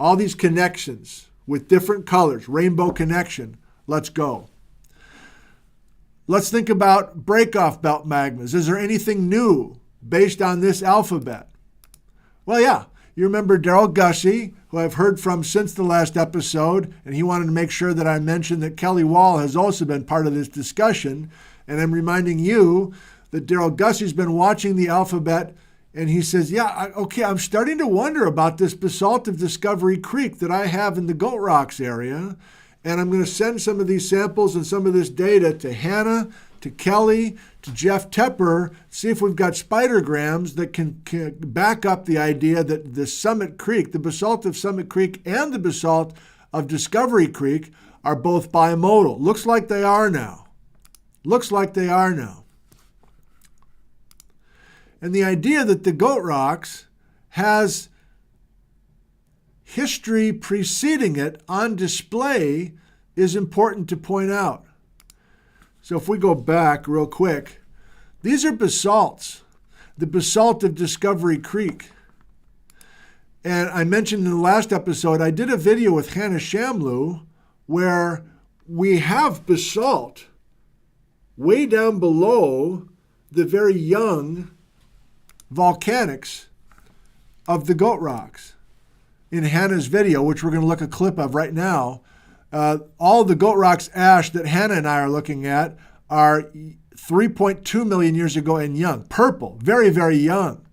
A: All these connections with different colors, rainbow connection. Let's go. Let's think about break-off belt magmas. Is there anything new based on this alphabet? Well, yeah. You remember Daryl Gussie, who I've heard from since the last episode, and he wanted to make sure that I mentioned that Kelly Wall has also been part of this discussion. And I'm reminding you that Daryl Gussie's been watching the alphabet, and he says, yeah, okay, I'm starting to wonder about this basalt of Discovery Creek that I have in the Goat Rocks area. And I'm going to send some of these samples and some of this data to Hannah, to Kelly, to Jeff Tepper, see if we've got spidergrams that can back up the idea that the Summit Creek, the basalt of Summit Creek and the basalt of Discovery Creek are both bimodal. Looks like they are now. Looks like they are now. And the idea that the Goat Rocks has history preceding it on display is important to point out. So if we go back real quick, these are basalts, the basalt of Discovery Creek. And I mentioned in the last episode, I did a video with Hannah Shamloo where we have basalt way down below the very young volcanics of the Goat Rocks. In Hannah's video, which we're going to look at a clip of right now, all the Goat Rocks ash that Hannah and I are looking at are 3.2 million years ago and young. Purple, very, very young.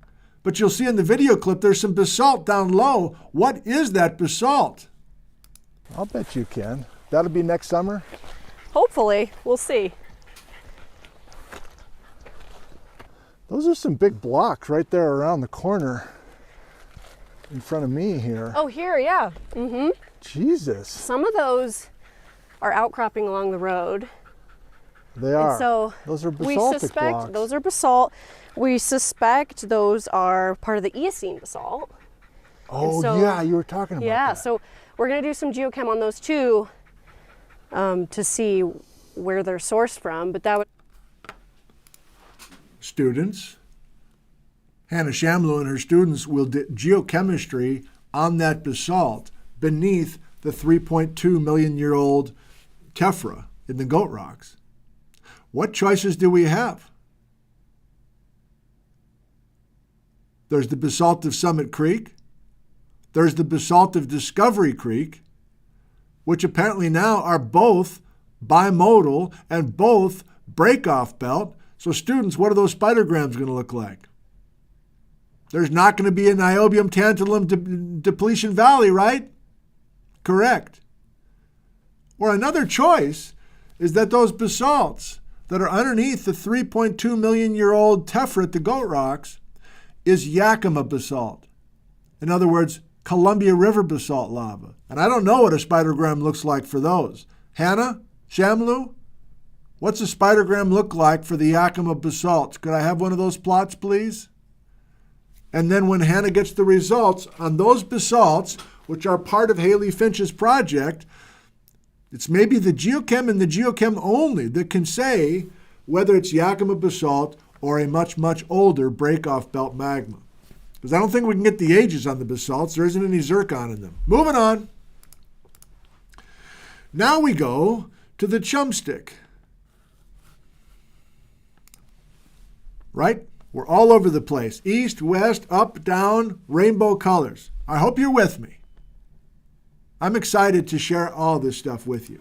A: But you'll see in the video clip there's some basalt down low. What is that basalt? I'll bet you can. That'll be next summer?
C: Hopefully. We'll see.
A: Those are some big blocks right there around the corner in front of me here.
C: Oh, here, yeah. Mm-hmm.
A: Jesus.
C: Some of those are outcropping along the road.
A: They are.
C: And so
A: those are basaltic blocks.
C: Those are basalt. We suspect those are part of the Eocene basalt.
A: Oh, so, yeah, you were talking about that.
C: Yeah, so we're going to do some geochem on those too to see where they're sourced from. But that would.
A: Students, Hannah Shamloo and her students will do geochemistry on that basalt beneath the 3.2 million year old tephra in the Goat Rocks. What choices do we have? There's the basalt of Summit Creek. There's the basalt of Discovery Creek, which apparently now are both bimodal and both break-off belt. So students, what are those spidergrams going to look like? There's not going to be a niobium tantalum depletion valley, right? Correct. Or another choice is that those basalts that are underneath the 3.2 million year old tephra at the Goat Rocks is Yakima basalt. In other words, Columbia River basalt lava. And I don't know what a spidergram looks like for those. Hannah, Shamloo, what's a spidergram look like for the Yakima basalts? Could I have one of those plots, please? And then when Hannah gets the results on those basalts, which are part of Haley Finch's project, it's maybe the geochem and the geochem only that can say whether it's Yakima basalt or a much, much older break-off belt magma. Because I don't think we can get the ages on the basalts. There isn't any zircon in them. Moving on. Now we go to the chumstick. Right? We're all over the place. East, west, up, down, rainbow colors. I hope you're with me. I'm excited to share all this stuff with you.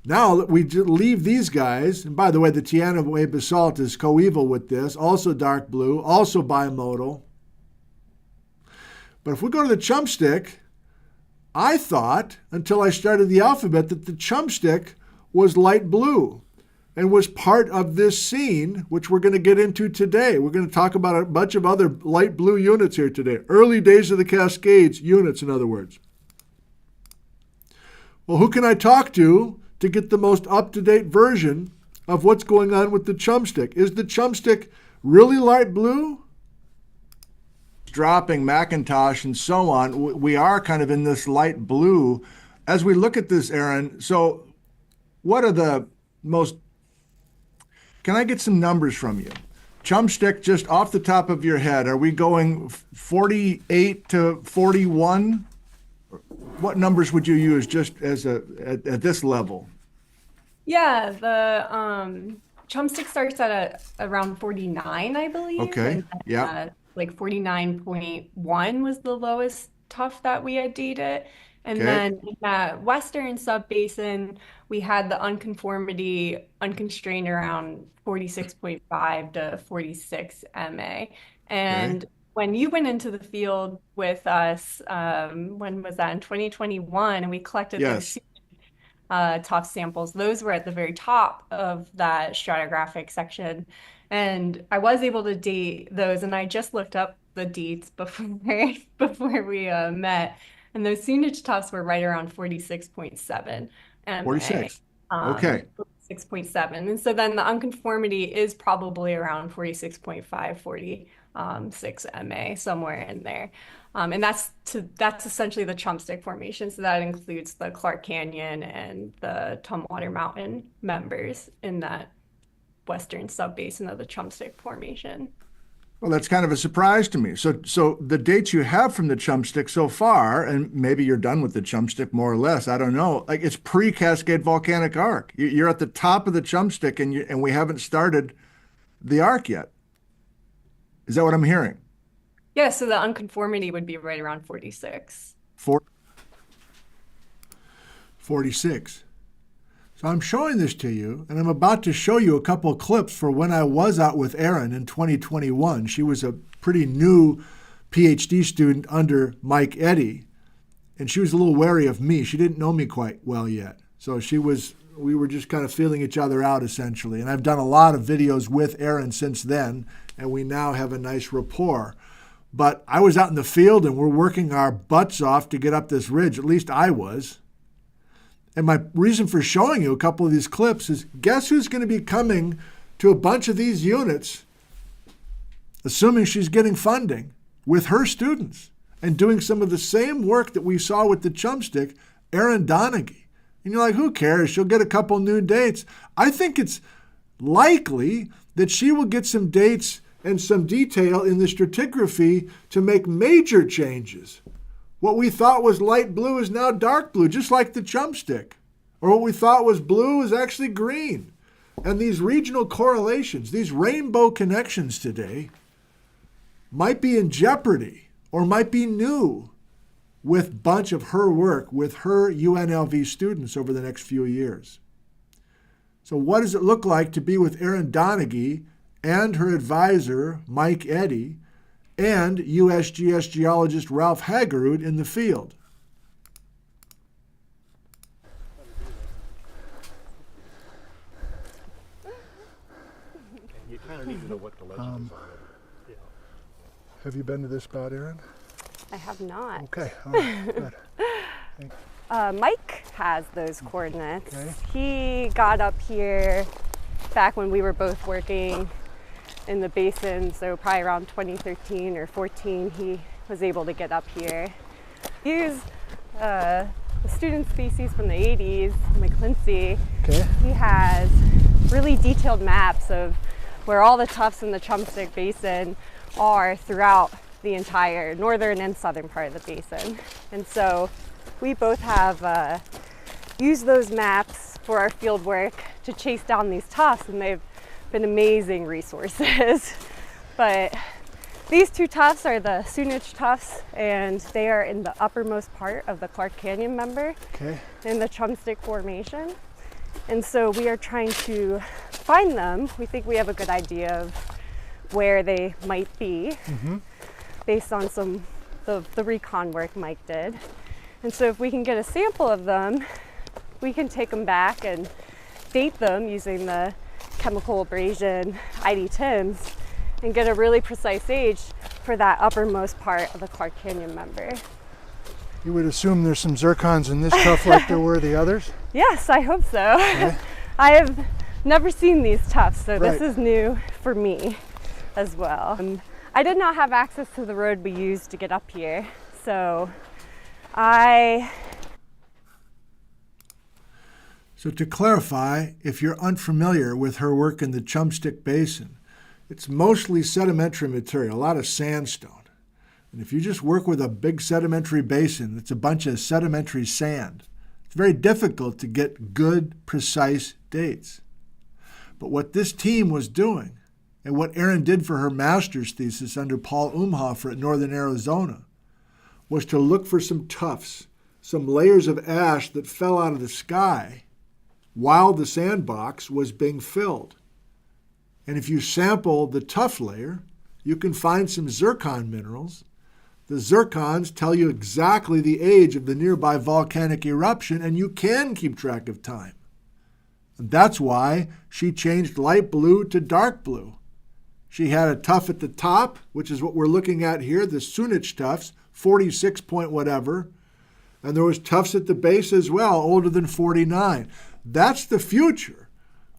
A: Now we leave these guys, and by the way, the Tianaway basalt is coeval with this, also dark blue, also bimodal. But if we go to the chumstick, I thought, until I started the alphabet, that the chumstick was light blue and was part of this scene, which we're going to get into today. We're going to talk about a bunch of other light blue units here today. Early days of the Cascades units, in other words. Well, who can I talk to get the most up-to-date version of what's going on with the chumstick? Is the chumstick really light blue? Dropping Macintosh and so on, we are kind of in this light blue. As we look at this, Aaron, so what are the most... Can I get some numbers from you? Chumstick, just off the top of your head, are we going 48 to 41 what numbers would you use just as at this level?
D: Yeah, the chumstick starts at around 49, I believe.
A: Okay.
D: And
A: Yeah.
D: like 49.1 was the lowest tuff that we had dated. And
A: Okay.
D: then in that western sub-basin, we had the unconformity unconstrained around 46.5 to 46 MA. And when you went into the field with us, when was that? In 2021, and we collected
A: Yes.
D: those tuff samples. Those were at the very top of that stratigraphic section. And I was able to date those, and I just looked up the dates before we met. And those Soonage tuffs were right around 46.7 MA.
A: 46. Okay.
D: 6.7. And so then the unconformity is probably around 46.5, 46 MA, somewhere in there. And that's essentially the Chumstick Formation. So that includes the Clark Canyon and the Tumwater Mountain members in that western subbasin of the Chumstick Formation.
A: Well, that's kind of a surprise to me. So the dates you have from the Chumstick so far, and maybe you're done with the Chumstick more or less, I don't know. Like, it's pre-Cascade Volcanic Arc. You're at the top of the Chumstick, and we haven't started the arc yet. Is that what I'm hearing?
D: Yeah, so the unconformity would be right around 46.
A: 46. So I'm showing this to you, and I'm about to show you a couple of clips for when I was out with Erin in 2021. She was a pretty new PhD student under Mike Eddy, and she was a little wary of me. She didn't know me quite well yet. So we were just kind of feeling each other out, essentially. And I've done a lot of videos with Erin since then, and we now have a nice rapport. But I was out in the field, and we're working our butts off to get up this ridge. At least I was. And my reason for showing you a couple of these clips is, guess who's going to be coming to a bunch of these units, assuming she's getting funding, with her students and doing some of the same work that we saw with the Chumstick, Erin Donaghy. And you're like, who cares? She'll get a couple new dates. I think it's likely that she will get some dates and some detail in the stratigraphy to make major changes. What we thought was light blue is now dark blue, just like the Chumstick. Or what we thought was blue is actually green. And these regional correlations, these rainbow connections today, might be in jeopardy or might be new with a bunch of her work with her UNLV students over the next few years. So what does it look like to be with Erin Donaghy and her advisor, Mike Eddy, and USGS geologist Ralph Hagerud in the field?
E: You kind of need to know what the legend is on it.
A: Have you been to this spot, Erin?
C: I have not.
A: Okay, all right, good.
C: Mike has those coordinates.
A: Okay.
C: He got up here back when we were both working in the basin, so probably around 2013 or 14, he was able to get up here. He used a student species from the 80s, McClincy.
A: Okay.
C: He has really detailed maps of where all the tuffs in the Chumstick Basin are throughout the entire northern and southern part of the basin. And so we both have used those maps for our field work to chase down these tuffs, and they've been amazing resources. But these two tuffs are the Soonage tuffs, and they are in the uppermost part of the Clark Canyon member in the Chumstick Formation. And so we are trying to find them. We think we have a good idea of where they might be based on some of the recon work Mike did. And so if we can get a sample of them, we can take them back and date them using the chemical abrasion ID-TIMS and get a really precise age for that uppermost part of the Clark Canyon member.
A: You would assume there's some zircons in this tuff like there were the others?
C: Yes, I hope so.
A: Okay.
C: I have never seen these tuffs, so
A: Right.
C: this is new for me as well. I did not have access to the road we used to get up here, so
A: So to clarify, if you're unfamiliar with her work in the Chumstick Basin, it's mostly sedimentary material, a lot of sandstone. And if you just work with a big sedimentary basin, it's a bunch of sedimentary sand. It's very difficult to get good, precise dates. But what this team was doing, and what Erin did for her master's thesis under Paul Umhofer at Northern Arizona, was to look for some tuffs, some layers of ash that fell out of the sky while the sandbox was being filled. And if you sample the tuff layer, you can find some zircon minerals. The zircons tell you exactly the age of the nearby volcanic eruption, and you can keep track of time. And that's why she changed light blue to dark blue. She had a tuff at the top, which is what we're looking at here, the Sunich tuffs, 46 point whatever. And there was tuffs at the base as well, older than 49. That's the future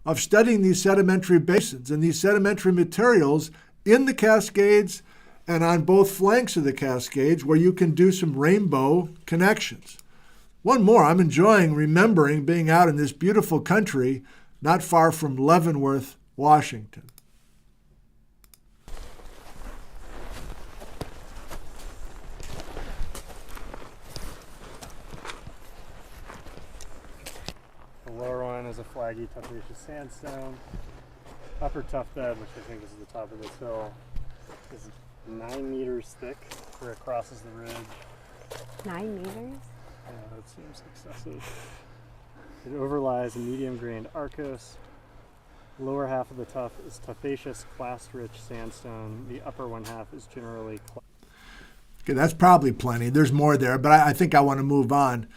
A: of studying these sedimentary basins and these sedimentary materials in the Cascades and on both flanks of the Cascades, where you can do some rainbow connections. One more, I'm enjoying remembering being out in this beautiful country not far from Leavenworth, Washington.
E: The lower one is a flaggy tufaceous sandstone. Upper tuff bed, which I think is at the top of this hill, is 9 meters thick where it crosses the ridge.
C: 9 meters?
E: Yeah, that seems excessive. It overlies a medium-grained arkose. Lower half of the tuff is tufaceous, clast-rich sandstone. The upper one half is generally
A: Okay, that's probably plenty. There's more there, but I think I want to move on.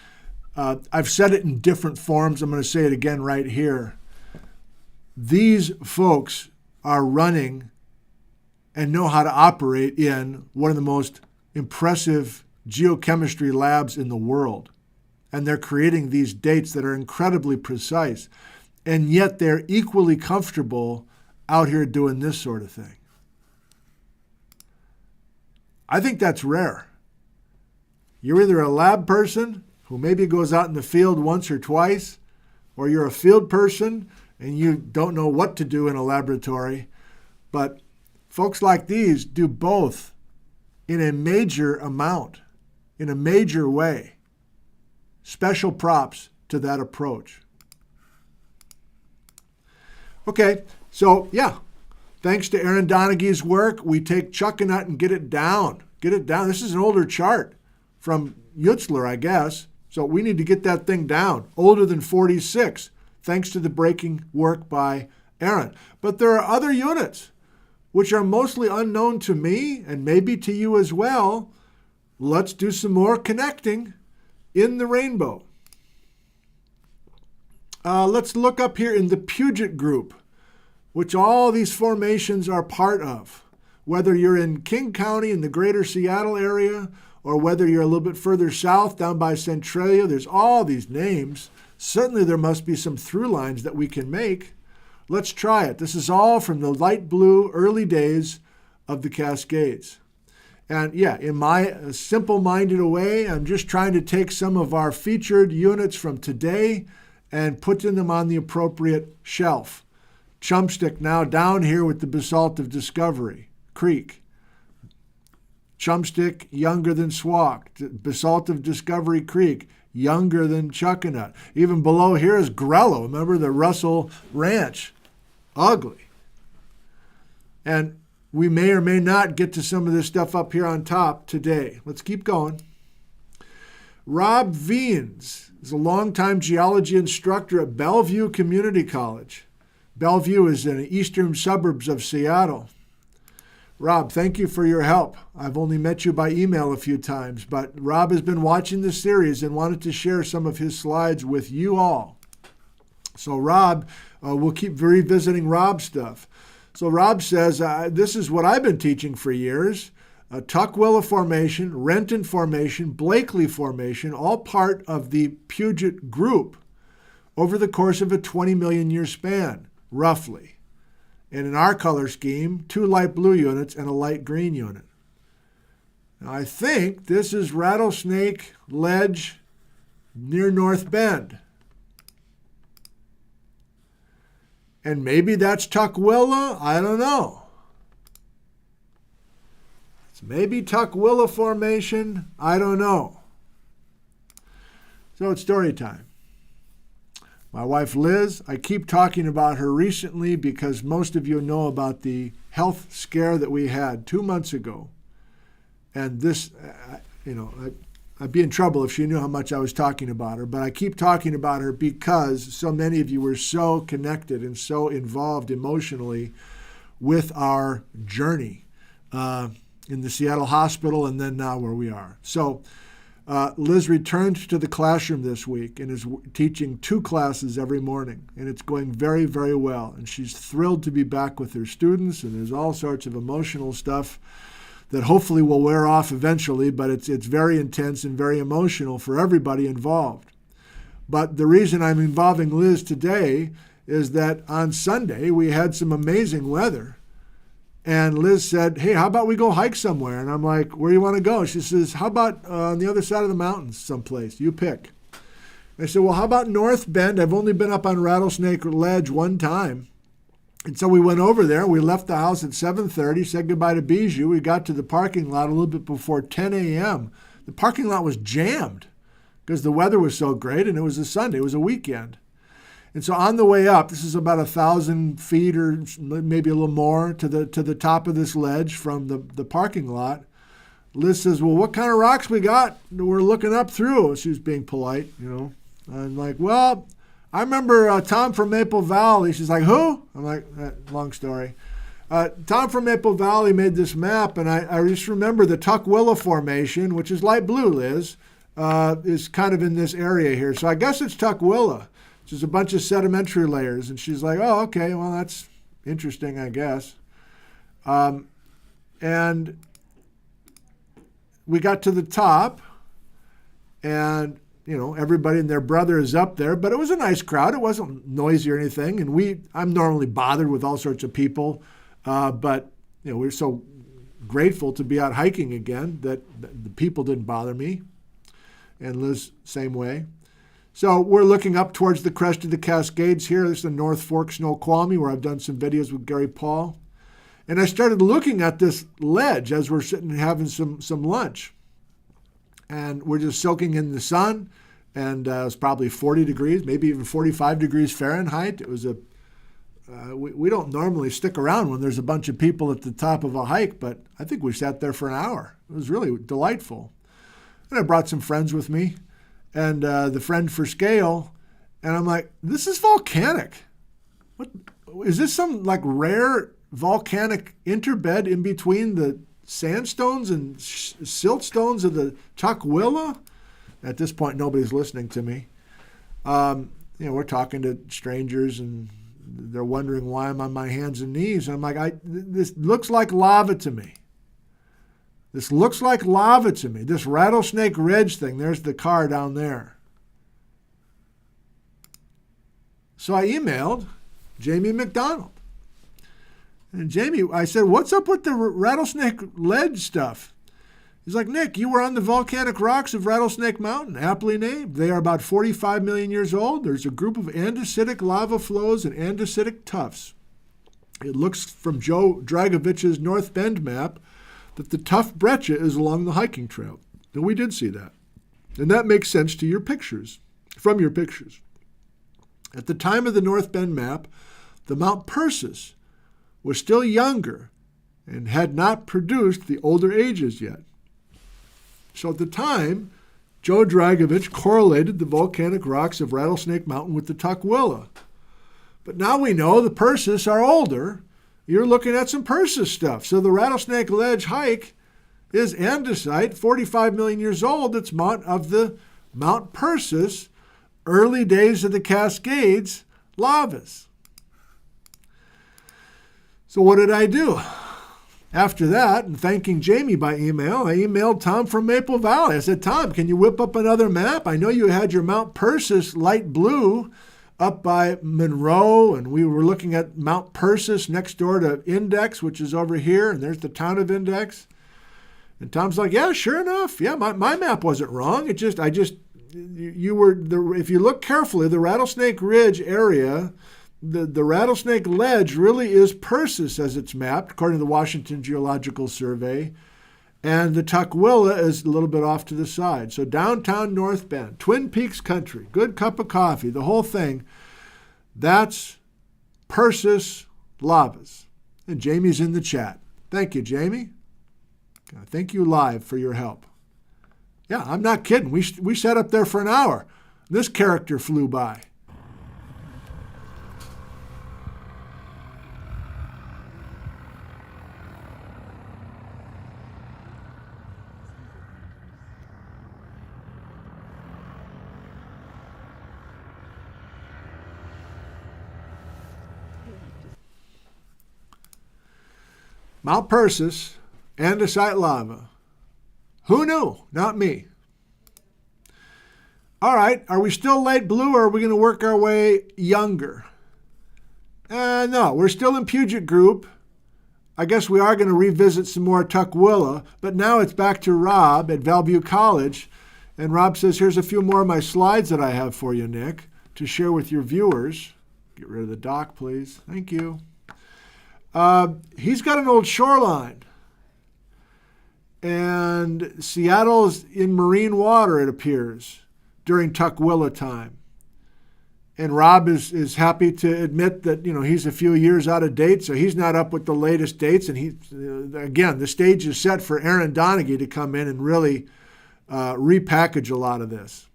A: I've said it in different forms. I'm going to say it again right here. These folks are running and know how to operate in one of the most impressive geochemistry labs in the world. And they're creating these dates that are incredibly precise. And yet they're equally comfortable out here doing this sort of thing. I think that's rare. You're either a lab person who maybe goes out in the field once or twice, or you're a field person and you don't know what to do in a laboratory. But folks like these do both in a major amount, in a major way. Special props to that approach. Okay, so yeah, thanks to Erin Donaghy's work, we take Chuckanut and get it down. Get it down. This is an older chart from Utzler, I guess. So we need to get that thing down. Older than 46, thanks to the breaking work by Erin. But there are other units which are mostly unknown to me and maybe to you as well. Let's do some more connecting in the rainbow. Let's look up here in the Puget group, which all these formations are part of. Whether you're in King County in the greater Seattle area, or whether you're a little bit further south down by Centralia, there's all these names. Certainly there must be some through lines that we can make. Let's try it. This is all from the light blue early days of the Cascades. And yeah, in my simple-minded way, I'm just trying to take some of our featured units from today and putting them on the appropriate shelf. Chumstick now down here with the basalt of Discovery Creek. Chumstick younger than Swak. Basalt of Discovery Creek younger than Chuckanut. Even below here is Grello. Remember the Russell Ranch? Ugly. And we may or may not get to some of this stuff up here on top today. Let's keep going. Rob Viens is a longtime geology instructor at Bellevue Community College. Bellevue is in the eastern suburbs of Seattle. Rob, thank you for your help. I've only met you by email a few times, but Rob has been watching the series and wanted to share some of his slides with you all. So Rob, we'll keep revisiting Rob's stuff. So Rob says, this is what I've been teaching for years. Tukwila Formation, Renton Formation, Blakely Formation, all part of the Puget group over the course of a 20 million year span, roughly. And in our color scheme, 2 light blue units and a light green unit. Now I think this is Rattlesnake Ledge near North Bend. And maybe that's Tukwila, I don't know. Maybe Tukwila Formation. I don't know. So it's story time. My wife Liz, I keep talking about her recently because most of you know about the health scare that we had 2 months ago. And this, I'd be in trouble if she knew how much I was talking about her. But I keep talking about her because so many of you were so connected and so involved emotionally with our journey in the Seattle hospital and then now where we are. So Liz returned to the classroom this week and is teaching 2 classes every morning, and it's going very, very well. And she's thrilled to be back with her students, and there's all sorts of emotional stuff that hopefully will wear off eventually, but it's very intense and very emotional for everybody involved. But the reason I'm involving Liz today is that on Sunday we had some amazing weather. And Liz said, hey, how about we go hike somewhere? And I'm like, where do you want to go? She says, how about on the other side of the mountains someplace? You pick. I said, well, how about North Bend? I've only been up on Rattlesnake Ledge one time. And so we went over there. We left the house at 7:30, said goodbye to Bijou. We got to the parking lot a little bit before 10 a.m. The parking lot was jammed because the weather was so great, and it was a Sunday. It was a weekend. And so on the way up, this is about 1,000 feet or maybe a little more to the top of this ledge from the parking lot. Liz says, well, what kind of rocks we got we're looking up through? She was being polite, I'm like, well, I remember Tom from Maple Valley. She's like, who? I'm like, long story. Tom from Maple Valley made this map, and I just remember the Tukwila Formation, which is light blue, Liz, is kind of in this area here. So I guess it's Tukwila. There's a bunch of sedimentary layers. And she's like, oh, okay, well, that's interesting, I guess. And we got to the top, and, everybody and their brother is up there. But it was a nice crowd. It wasn't noisy or anything. And I'm normally bothered with all sorts of people. But, we're so grateful to be out hiking again that the people didn't bother me. And Liz, same way. So we're looking up towards the crest of the Cascades here. This is the North Fork Snoqualmie, where I've done some videos with Gary Paul. And I started looking at this ledge as we're sitting and having some lunch. And we're just soaking in the sun. And it was probably 40 degrees, maybe even 45 degrees Fahrenheit. It was we don't normally stick around when there's a bunch of people at the top of a hike, but I think we sat there for an hour. It was really delightful. And I brought some friends with me. And the friend for scale, and I'm like, this is volcanic. What is this? Some like rare volcanic interbed in between the sandstones and siltstones of the Tukwila? At this point, nobody's listening to me. We're talking to strangers, and they're wondering why I'm on my hands and knees. And I'm like, this looks like lava to me. This looks like lava to me. This Rattlesnake Ridge thing, there's the car down there. So I emailed Jamie McDonald. And Jamie, I said, what's up with the Rattlesnake Ledge stuff? He's like, Nick, you were on the volcanic rocks of Rattlesnake Mountain, aptly named. They are about 45 million years old. There's a group of andesitic lava flows and andesitic tuffs. It looks from Joe Dragovich's North Bend map that the tough breccia is along the hiking trail. And we did see that. And that makes sense to your pictures, from your pictures. At the time of the North Bend map, the Mount Persis was still younger and had not produced the older ages yet. So at the time, Joe Dragovich correlated the volcanic rocks of Rattlesnake Mountain with the Tukwila. But now we know the Persis are older. You're looking at some Persis stuff. So the Rattlesnake Ledge hike is andesite, 45 million years old. It's of the Mount Persis, early days of the Cascades, lavas. So what did I do? After that, and thanking Jamie by email, I emailed Tom from Maple Valley. I said, Tom, can you whip up another map? I know you had your Mount Persis light blue up by Monroe, and we were looking at Mount Persis next door to Index, which is over here, and there's the town of Index. And Tom's like, yeah, sure enough. Yeah, my map wasn't wrong. If you look carefully, the Rattlesnake Ridge area, the Rattlesnake Ledge really is Persis as it's mapped, according to the Washington Geological Survey. And the Tukwila is a little bit off to the side. So downtown North Bend, Twin Peaks country, good cup of coffee, the whole thing. That's Persis lavas. And Jamie's in the chat. Thank you, Jamie. Thank you live for your help. Yeah, I'm not kidding. We sat up there for an hour. This character flew by. Mount Persis, andesite lava. Who knew? Not me. All right, are we still light blue or are we going to work our way younger? No, we're still in Puget Group. I guess we are going to revisit some more Tukwila, but now it's back to Rob at Bellevue College. And Rob says, here's a few more of my slides that I have for you, Nick, to share with your viewers. Get rid of the dock, please. Thank you. He's got an old shoreline. And Seattle's in marine water, it appears, during Tukwila time. And Rob is happy to admit that, he's a few years out of date, so he's not up with the latest dates. And again, the stage is set for Aaron Donaghy to come in and really repackage a lot of this.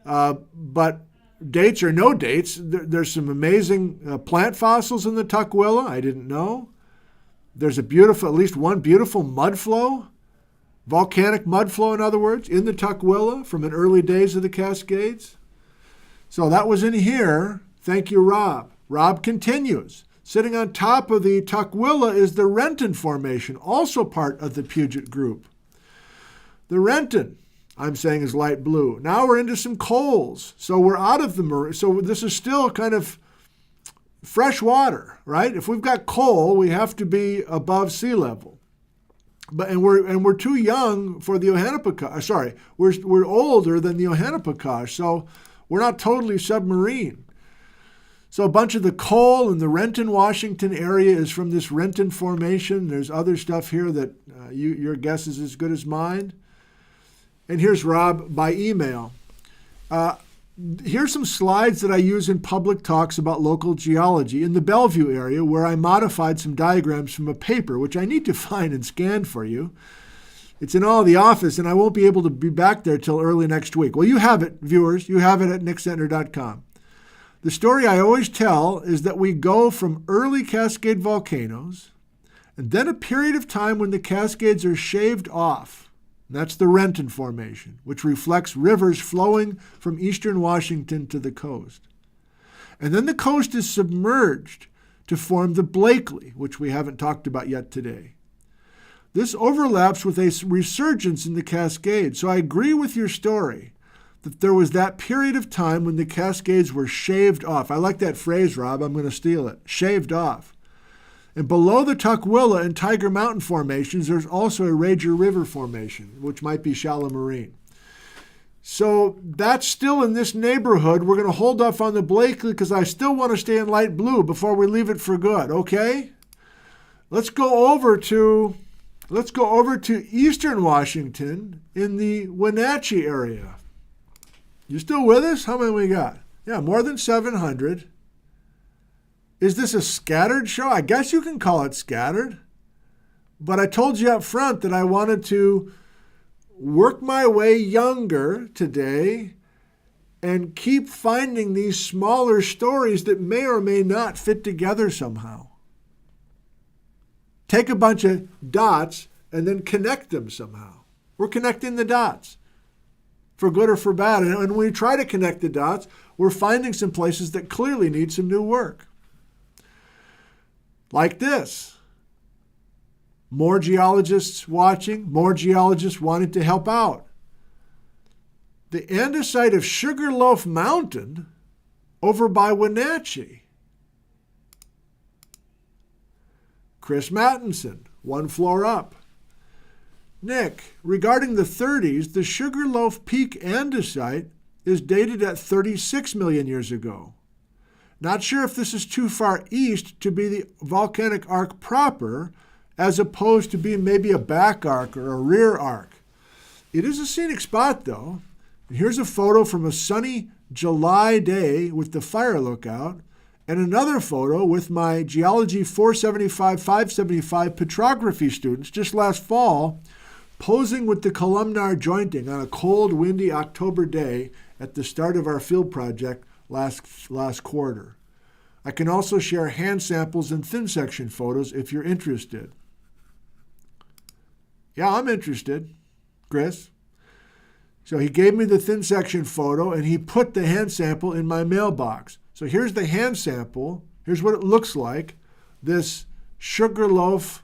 A: But dates or no dates, there's some amazing plant fossils in the Tukwila. I didn't know. There's at least one beautiful mud flow, volcanic mud flow, in other words, in the Tukwila from an early days of the Cascades. So that was in here. Thank you, Rob. Rob continues. Sitting on top of the Tukwila is the Renton Formation, also part of the Puget Group. The Renton, I'm saying, is light blue. Now we're into some coals. So we're out of the marine. So this is still kind of fresh water, right? If we've got coal, we have to be above sea level. And we're too young for the Ohanapikosh. Sorry, we're older than the Ohanapikosh, so we're not totally submarine. So a bunch of the coal in the Renton, Washington area is from this Renton Formation. There's other stuff here that your guess is as good as mine. And here's Rob by email. Here's some slides that I use in public talks about local geology in the Bellevue area, where I modified some diagrams from a paper, which I need to find and scan for you. It's in all the office, and I won't be able to be back there till early next week. Well, you have it, viewers. You have it at nickzentner.com. The story I always tell is that we go from early Cascade volcanoes and then a period of time when the Cascades are shaved off. That's the Renton Formation, which reflects rivers flowing from eastern Washington to the coast. And then the coast is submerged to form the Blakely, which we haven't talked about yet today. This overlaps with a resurgence in the Cascades. So I agree with your story that there was that period of time when the Cascades were shaved off. I like that phrase, Rob. I'm going to steal it. Shaved off. And below the Tukwila and Tiger Mountain formations, there's also a Rager River formation, which might be shallow marine. So that's still in this neighborhood. We're going to hold off on the Blakely because I still want to stay in light blue before we leave it for good, okay? Let's go over to eastern Washington in the Wenatchee area. You still with us? How many we got? Yeah, more than 700. Is this a scattered show? I guess you can call it scattered. But I told you up front that I wanted to work my way younger today and keep finding these smaller stories that may or may not fit together somehow. Take a bunch of dots and then connect them somehow. We're connecting the dots, for good or for bad. And when we try to connect the dots, we're finding some places that clearly need some new work. Like this. More geologists watching, more geologists wanting to help out. The andesite of Sugarloaf Mountain over by Wenatchee. Chris Mattinson, one floor up. Nick, regarding the 30s, the Sugarloaf Peak andesite is dated at 36 million years ago. Not sure if this is too far east to be the volcanic arc proper, as opposed to being maybe a back arc or a rear arc. It is a scenic spot, though. And here's a photo from a sunny July day with the fire lookout, and another photo with my Geology 475, 575 petrography students just last fall, posing with the columnar jointing on a cold, windy October day at the start of our field project last quarter. I can also share hand samples and thin section photos if you're interested. Yeah, I'm interested, Chris. So he gave me the thin section photo and he put the hand sample in my mailbox. So here's the hand sample. Here's what it looks like. This Sugarloaf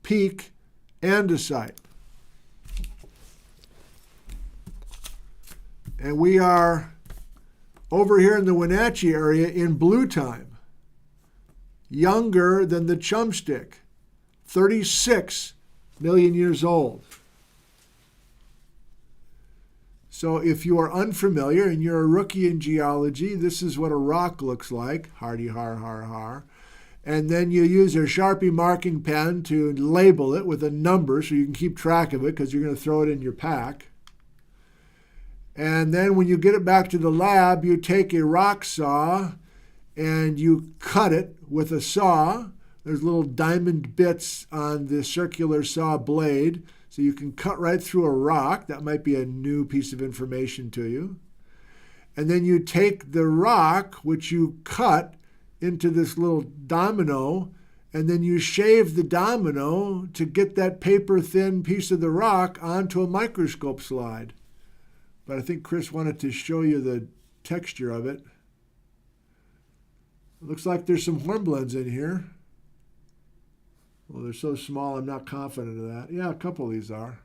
A: Peak andesite. And we are over here in the Wenatchee area in blue time. Younger than the chumstick. 36 million years old. So if you are unfamiliar and you're a rookie in geology, this is what a rock looks like. Hardy har har har. And then you use a Sharpie marking pen to label it with a number so you can keep track of it because you're going to throw it in your pack. And then when you get it back to the lab, you take a rock saw and you cut it with a saw. There's little diamond bits on the circular saw blade, so you can cut right through a rock. That might be a new piece of information to you. And then you take the rock, which you cut into this little domino, and then you shave the domino to get that paper-thin piece of the rock onto a microscope slide. But I think Chris wanted to show you the texture of it. It looks like there's some hornblends in here. Well, they're so small, I'm not confident of that. Yeah, a couple of these are.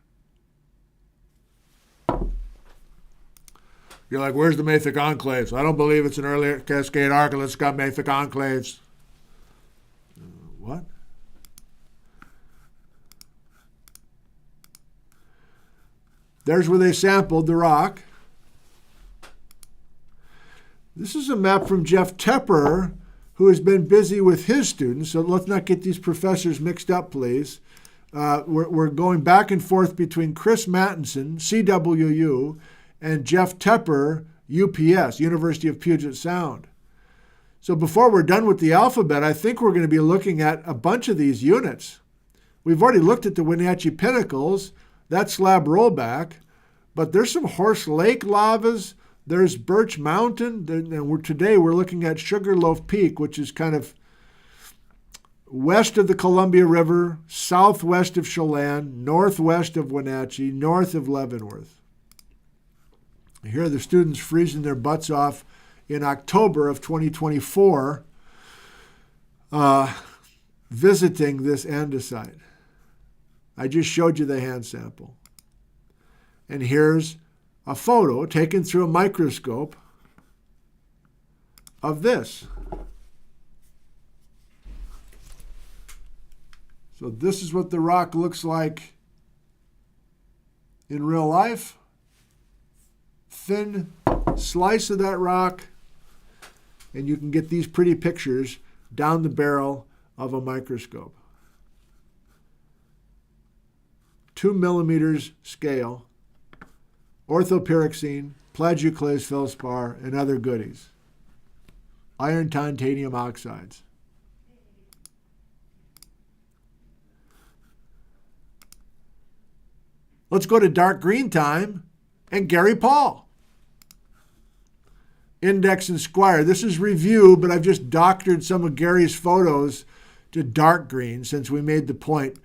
A: You're like, where's the mafic enclaves? I don't believe it's an earlier Cascade archilus. It's got mafic enclaves. What? There's where they sampled the rock. This is a map from Jeff Tepper, who has been busy with his students. So let's not get these professors mixed up, please. We're going back and forth between Chris Mattinson, CWU, and Jeff Tepper, UPS, University of Puget Sound. So before we're done with the alphabet, I think we're going to be looking at a bunch of these units. We've already looked at the Wenatchee Pinnacles, that slab rollback, but there's some Horse Lake lavas, there's Birch Mountain, and today we're looking at Sugarloaf Peak, which is kind of west of the Columbia River, southwest of Chelan, northwest of Wenatchee, north of Leavenworth. Here are the students freezing their butts off in October of 2024, visiting this andesite. I just showed you the hand sample. And here's a photo taken through a microscope of this. So this is what the rock looks like in real life. Thin slice of that rock, and you can get these pretty pictures down the barrel of a microscope. 2 millimeters scale, orthopyroxene, plagioclase feldspar, and other goodies. Iron titanium oxides. Let's go to dark green time and Gary Paul. Index and Squire. This is review, but I've just doctored some of Gary's photos to dark green since we made the point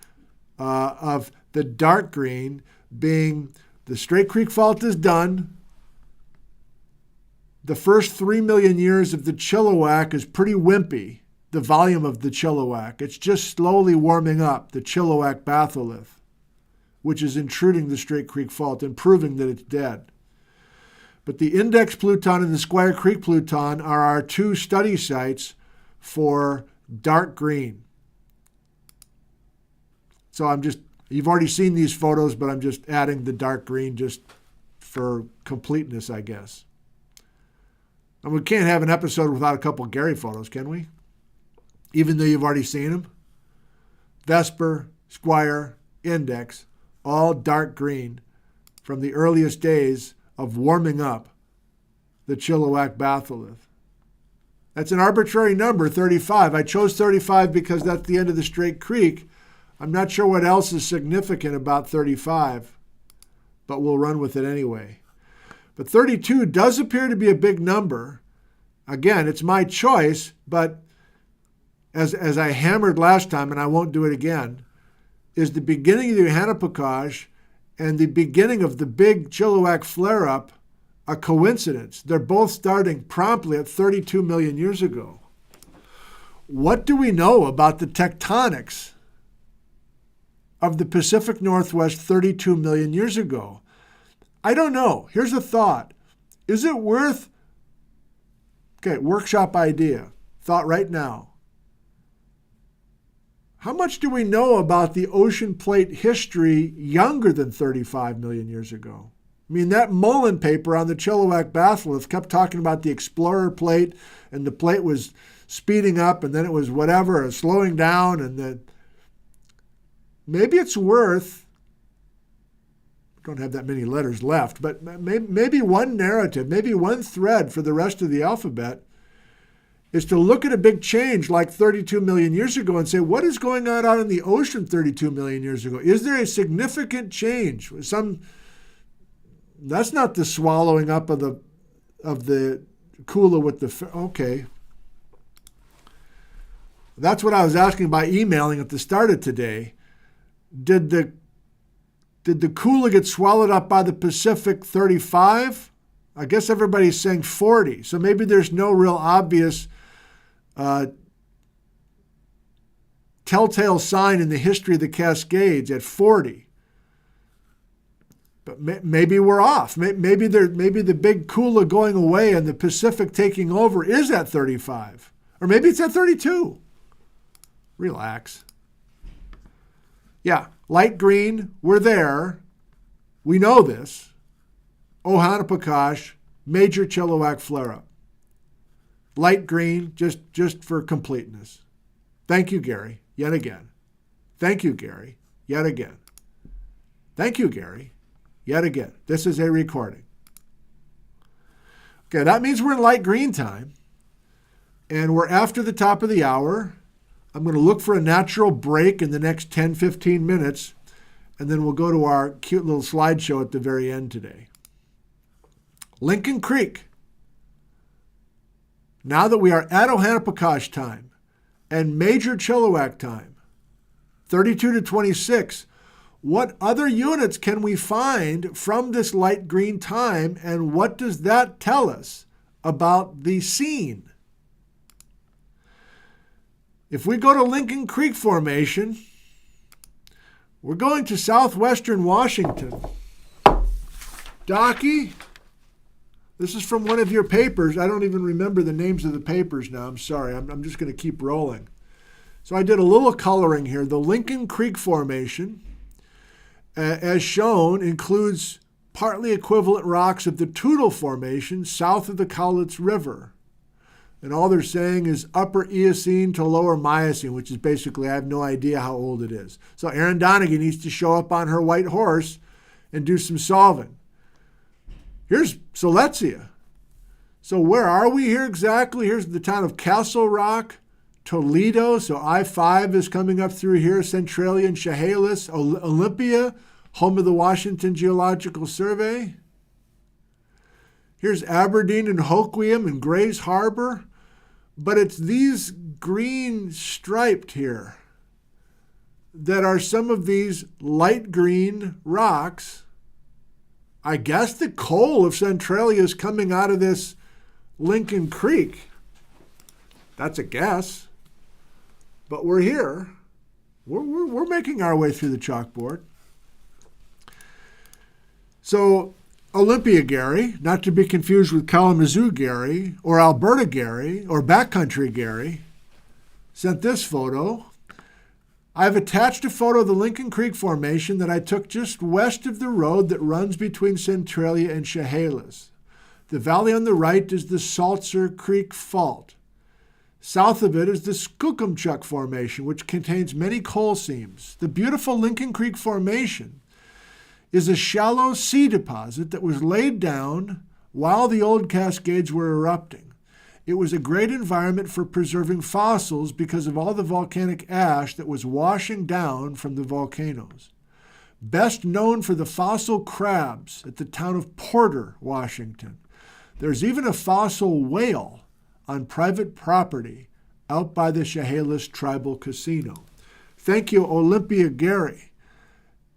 A: of the dark green being the Straight Creek Fault is done. The first 3 million years of the Chilliwack is pretty wimpy, the volume of the Chilliwack. It's just slowly warming up, the Chilliwack batholith, which is intruding the Straight Creek Fault and proving that it's dead. But the Index Pluton and the Squire Creek Pluton are our two study sites for dark green. So you've already seen these photos, but I'm just adding the dark green just for completeness, I guess. And we can't have an episode without a couple Gary photos, can we? Even though you've already seen them. Vesper, Squire, Index, all dark green from the earliest days of warming up the Chilliwack batholith. That's an arbitrary number, 35. I chose 35 because that's the end of the Straight Creek. I'm not sure what else is significant about 35, but we'll run with it anyway. But 32 does appear to be a big number. Again, it's my choice, but as I hammered last time, and I won't do it again, is the beginning of the Uhanapikosh and the beginning of the big Chilliwack flare-up a coincidence? They're both starting promptly at 32 million years ago. What do we know about the tectonics of the Pacific Northwest 32 million years ago? I don't know. Here's a thought. Is it worth, workshop idea, thought right now. How much do we know about the ocean plate history younger than 35 million years ago? I mean, that Mullen paper on the Chilliwack batholith kept talking about the Explorer plate, and the plate was speeding up, and then it was whatever, slowing down, and then maybe it's worth, don't have that many letters left, but maybe one narrative, maybe one thread for the rest of the alphabet is to look at a big change like 32 million years ago and say, what is going on out in the ocean 32 million years ago? Is there a significant change? That's not the swallowing up of the Kula with the, okay. That's what I was asking by emailing at the start of today. Did the Kula get swallowed up by the Pacific 35? I guess everybody's saying 40. So maybe there's no real obvious telltale sign in the history of the Cascades at 40. But maybe we're off. Maybe the big Kula going away and the Pacific taking over is at 35. Or maybe it's at 32. Relax. Yeah, light green, we're there. We know this. Uhanapikosh, major Chilliwack flare-up. Light green, just for completeness. Thank you, Gary, yet again. Thank you, Gary, yet again. Thank you, Gary, yet again. This is a recording. Okay, that means we're in light green time, and we're after the top of the hour. I'm going to look for a natural break in the next 10, 15 minutes, and then we'll go to our cute little slideshow at the very end today. Lincoln Creek. Now that we are at Uhanapikosh time and major Chilliwack time, 32 to 26, what other units can we find from this light green time, and what does that tell us about the scene? If we go to Lincoln Creek Formation, we're going to southwestern Washington. Docky, this is from one of your papers. I don't even remember the names of the papers now. I'm sorry. I'm just going to keep rolling. So I did a little coloring here. The Lincoln Creek Formation, as shown, includes partly equivalent rocks of the Toutle Formation south of the Cowlitz River. And all they're saying is upper Eocene to lower Miocene, which is basically, I have no idea how old it is. So Erin Donegan needs to show up on her white horse and do some solving. Here's Silesia. So where are we here exactly? Here's the town of Castle Rock, Toledo. So I-5 is coming up through here, Centralia and Chehalis, Olympia, home of the Washington Geological Survey. Here's Aberdeen and Hoquiam and Grays Harbor. But it's these green striped here that are some of these light green rocks. I guess the coal of Centralia is coming out of this Lincoln Creek. That's a guess. But we're here. We're making our way through the chalkboard. So Olympia Gary, not to be confused with Kalamazoo Gary or Alberta Gary or Backcountry Gary, sent this photo. I've attached a photo of the Lincoln Creek Formation that I took just west of the road that runs between Centralia and Chehalis. The valley on the right is the Saltzer Creek Fault. South of it is the Skookumchuck Formation, which contains many coal seams. The beautiful Lincoln Creek Formation is a shallow sea deposit that was laid down while the old Cascades were erupting. It was a great environment for preserving fossils because of all the volcanic ash that was washing down from the volcanoes. Best known for the fossil crabs at the town of Porter, Washington. There's even a fossil whale on private property out by the Chehalis Tribal Casino. Thank you, Olympia Gary.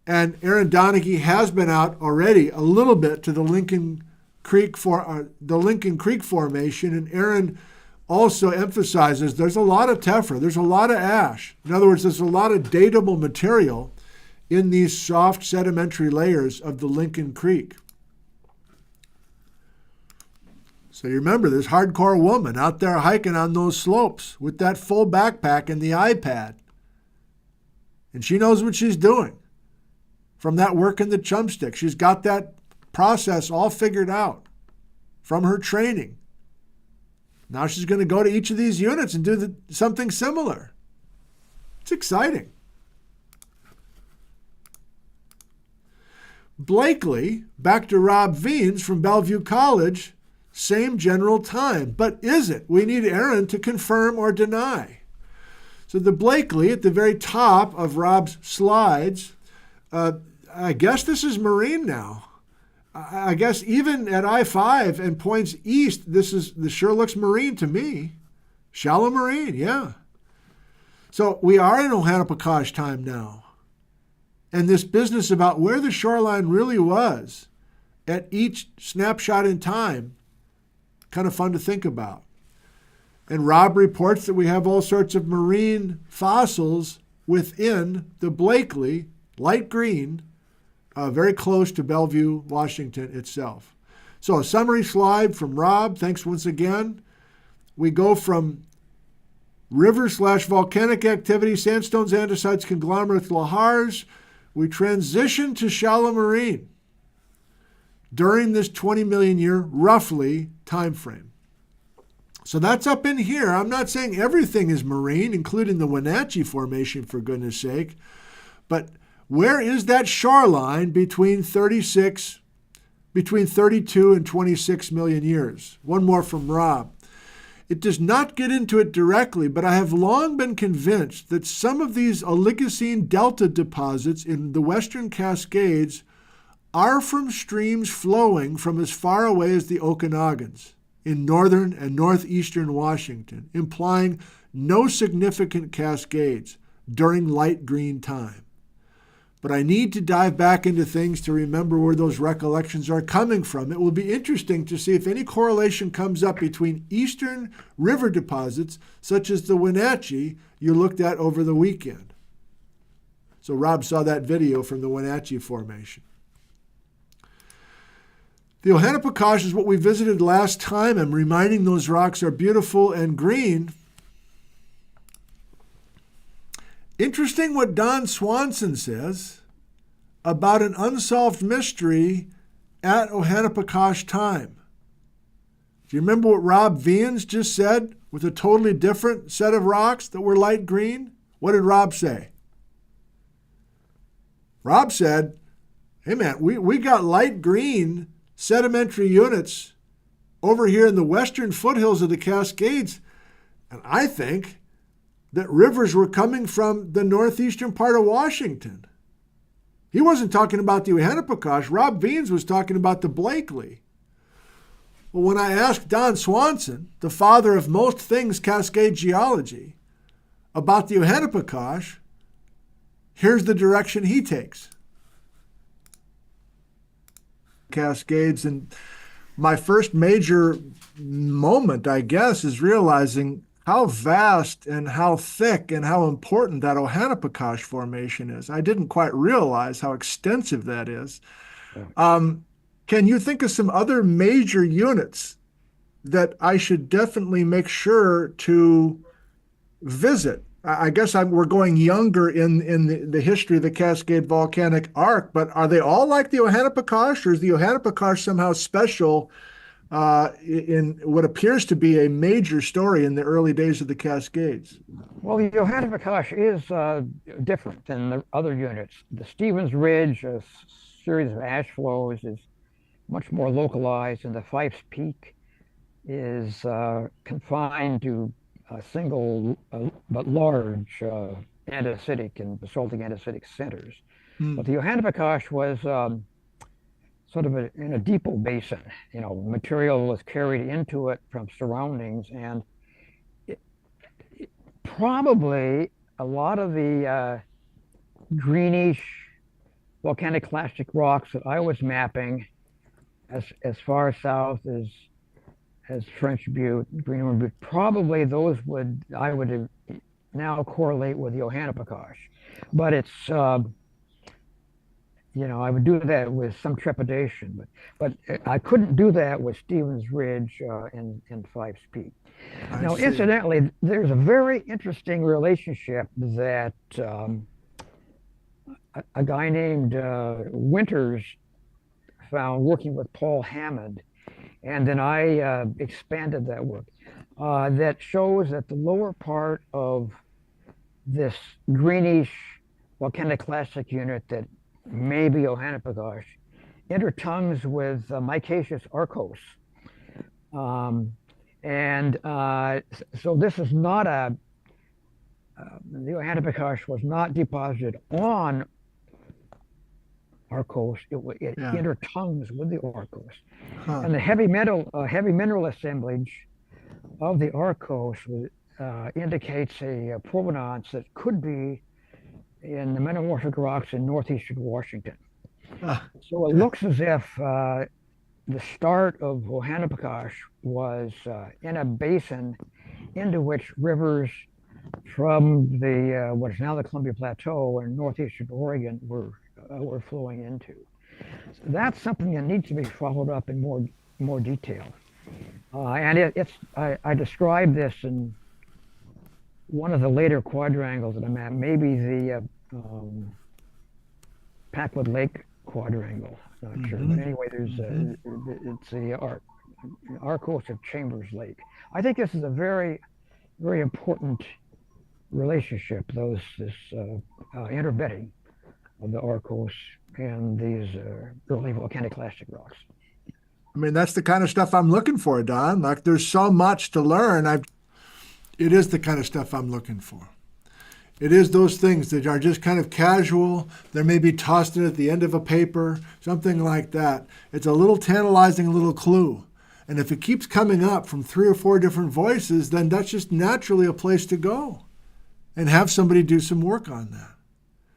A: And Aaron Donaghy has been out already a little bit to the Lincoln Creek Formation, and Aaron also emphasizes there's a lot of tephra, there's a lot of ash. In other words, there's a lot of datable material in these soft sedimentary layers of the Lincoln Creek. So you remember this hardcore woman out there hiking on those slopes with that full backpack and the iPad. And she knows what she's doing from that work in the chumstick. She's got that process all figured out from her training. Now she's going to go to each of these units and do something similar. It's exciting. Blakely, back to Rob Veens from Bellevue College, same general time. But is it? We need Aaron to confirm or deny. So the Blakely at the very top of Rob's slides, I guess this is marine now. I guess even at I-5 and points east, this sure looks marine to me. Shallow marine, yeah. So we are in Ohanapakash time now. And this business about where the shoreline really was at each snapshot in time, kind of fun to think about. And Rob reports that we have all sorts of marine fossils within the Blakely, light green, very close to Bellevue, Washington itself. So a summary slide from Rob. Thanks once again. We go from river/volcanic activity, sandstones, andesites, conglomerates, lahars. We transition to shallow marine during this 20 million year, roughly, time frame. So that's up in here. I'm not saying everything is marine, including the Wenatchee Formation, for goodness sake, but where is that shoreline between 32 and 26 million years? One more from Rob. It does not get into it directly, but I have long been convinced that some of these Oligocene delta deposits in the Western Cascades are from streams flowing from as far away as the Okanagons in northern and northeastern Washington, implying no significant cascades during light green time. But I need to dive back into things to remember where those recollections are coming from. It will be interesting to see if any correlation comes up between eastern river deposits, such as the Wenatchee you looked at over the weekend. So Rob saw that video from the Wenatchee Formation. The Ohanapakash is what we visited last time. I'm reminding those rocks are beautiful and green. Interesting what Don Swanson says about an unsolved mystery at Ohanapakash time. Do you remember what Rob Veens just said with a totally different set of rocks that were light green? What did Rob say? Rob said, hey man, we got light green sedimentary units over here in the western foothills of the Cascades, and I think that rivers were coming from the northeastern part of Washington. He wasn't talking about the Ohanapakash. Rob Veens was talking about the Blakely. Well, when I asked Don Swanson, the father of most things Cascade geology, about the Ohanapakash, here's the direction he takes. Cascades, and my first major moment, I guess, is realizing how vast and how thick and how important that Ohanapakash Formation is. I didn't quite realize how extensive that is. Yeah. Can you think of some other major units that I should definitely make sure to visit? I guess we're going younger in the history of the Cascade Volcanic Arc, but are they all like the Ohanapakash, or is the Ohanapakash somehow special in what appears to be a major story in the early days of the Cascades.
F: Well, the Johanna-Pakash is different than the other units. The Stevens Ridge, a series of ash flows, is much more localized, and the Fifes Peak is confined to a single but large andesitic and basaltic andesitic centers. But the Johanna-Pakash was sort of in a depot basin. Material was carried into it from surroundings, and probably a lot of the greenish volcanic clastic rocks that I was mapping as far south as French Butte, Greenhorn Butte, probably those I would now correlate with Johanna-Pakash. But it's I would do that with some trepidation, but I couldn't do that with Stevens Ridge and Fifes Peak. Now, incidentally, there's a very interesting relationship that a guy named Winters found working with Paul Hammond, and then I expanded that work, that shows that the lower part of this greenish volcanic clastic unit that may be Johanna-Pakash intertongues with micaceous arkose. So this is not the Johanna-Pakash was not deposited on arkose. It intertongues with the arkose. And the heavy mineral assemblage of the arkose indicates a provenance that could be in the metamorphic rocks in northeastern Washington. So it looks as if the start of Johanna-Pakash was in a basin into which rivers from the what is now the Columbia Plateau and northeastern Oregon were flowing into. So that's something that needs to be followed up in more detail. And I described this in one of the later quadrangles that I'm at, maybe the Packwood Lake quadrangle. Not sure, but anyway, it's the arkose of Chambers Lake. I think this is a very, very important relationship. This interbedding of the arkose and these early volcanic clastic rocks.
A: I mean, that's the kind of stuff I'm looking for, Don. Like, there's so much to learn. It is the kind of stuff I'm looking for. It is those things that are just kind of casual. They're maybe tossed in at the end of a paper, something like that. It's a little tantalizing little clue. And if it keeps coming up from 3 or 4 different voices, then that's just naturally a place to go and have somebody do some work on that.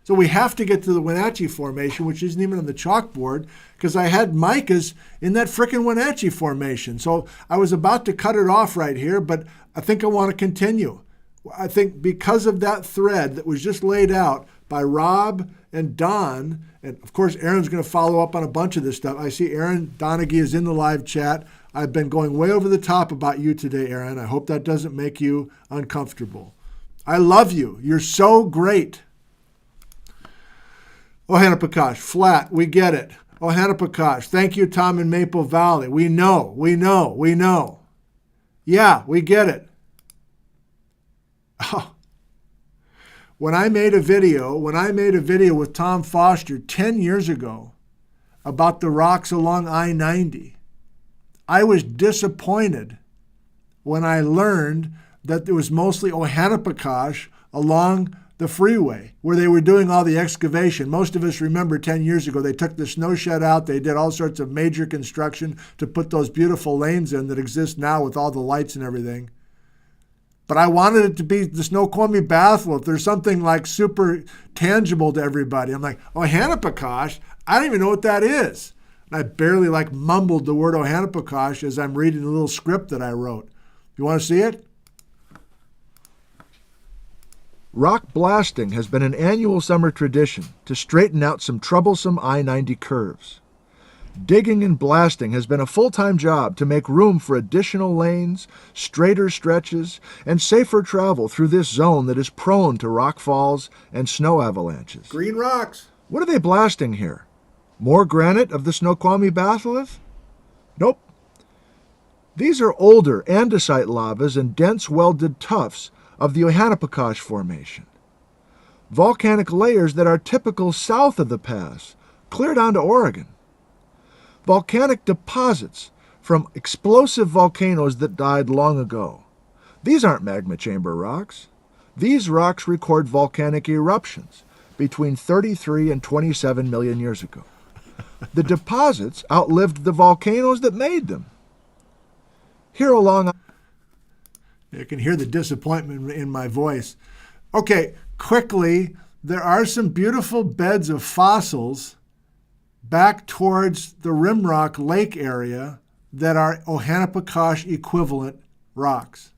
A: So we have to get to the Wenatchee Formation, which isn't even on the chalkboard, because I had micas in that frickin' Wenatchee Formation. So I was about to cut it off right here, but I think I want to continue. I think because of that thread that was just laid out by Rob and Don, and of course Aaron's going to follow up on a bunch of this stuff. I see Aaron Donaghy is in the live chat. I've been going way over the top about you today, Aaron. I hope that doesn't make you uncomfortable. I love you. You're so great. Johanna-Pakash, flat, we get it. Johanna-Pakash, thank you, Tom in Maple Valley. We know. Yeah, we get it. Oh. When I made a video with Tom Foster 10 years ago about the rocks along I-90, I was disappointed when I learned that there was mostly Johanna-Pakash along the freeway where they were doing all the excavation. Most of us remember 10 years ago, they took the snow shed out. They did all sorts of major construction to put those beautiful lanes in that exist now with all the lights and everything. But I wanted it to be the Snoqualmie Batholith. There's something like super tangible to everybody. I'm like, Johanna-Pakash? I don't even know what that is. And I barely mumbled the word Johanna-Pakash as I'm reading the little script that I wrote. You want to see it? Rock blasting has been an annual summer tradition to straighten out some troublesome I-90 curves. Digging and blasting has been a full-time job to make room for additional lanes, straighter stretches, and safer travel through this zone that is prone to rock falls and snow avalanches. Green rocks. What are they blasting here? More granite of the Snoqualmie Batholith? Nope. These are older andesite lavas and dense welded tuffs of the Ohanapikosh Formation. Volcanic layers that are typical south of the pass, clear down to Oregon. Volcanic deposits from explosive volcanoes that died long ago. These aren't magma chamber rocks. These rocks record volcanic eruptions between 33 and 27 million years ago. The deposits outlived the volcanoes that made them. Here along... You can hear the disappointment in my voice. Okay, quickly, there are some beautiful beds of fossils back towards the Rimrock Lake area that are Ohanapikosh equivalent rocks.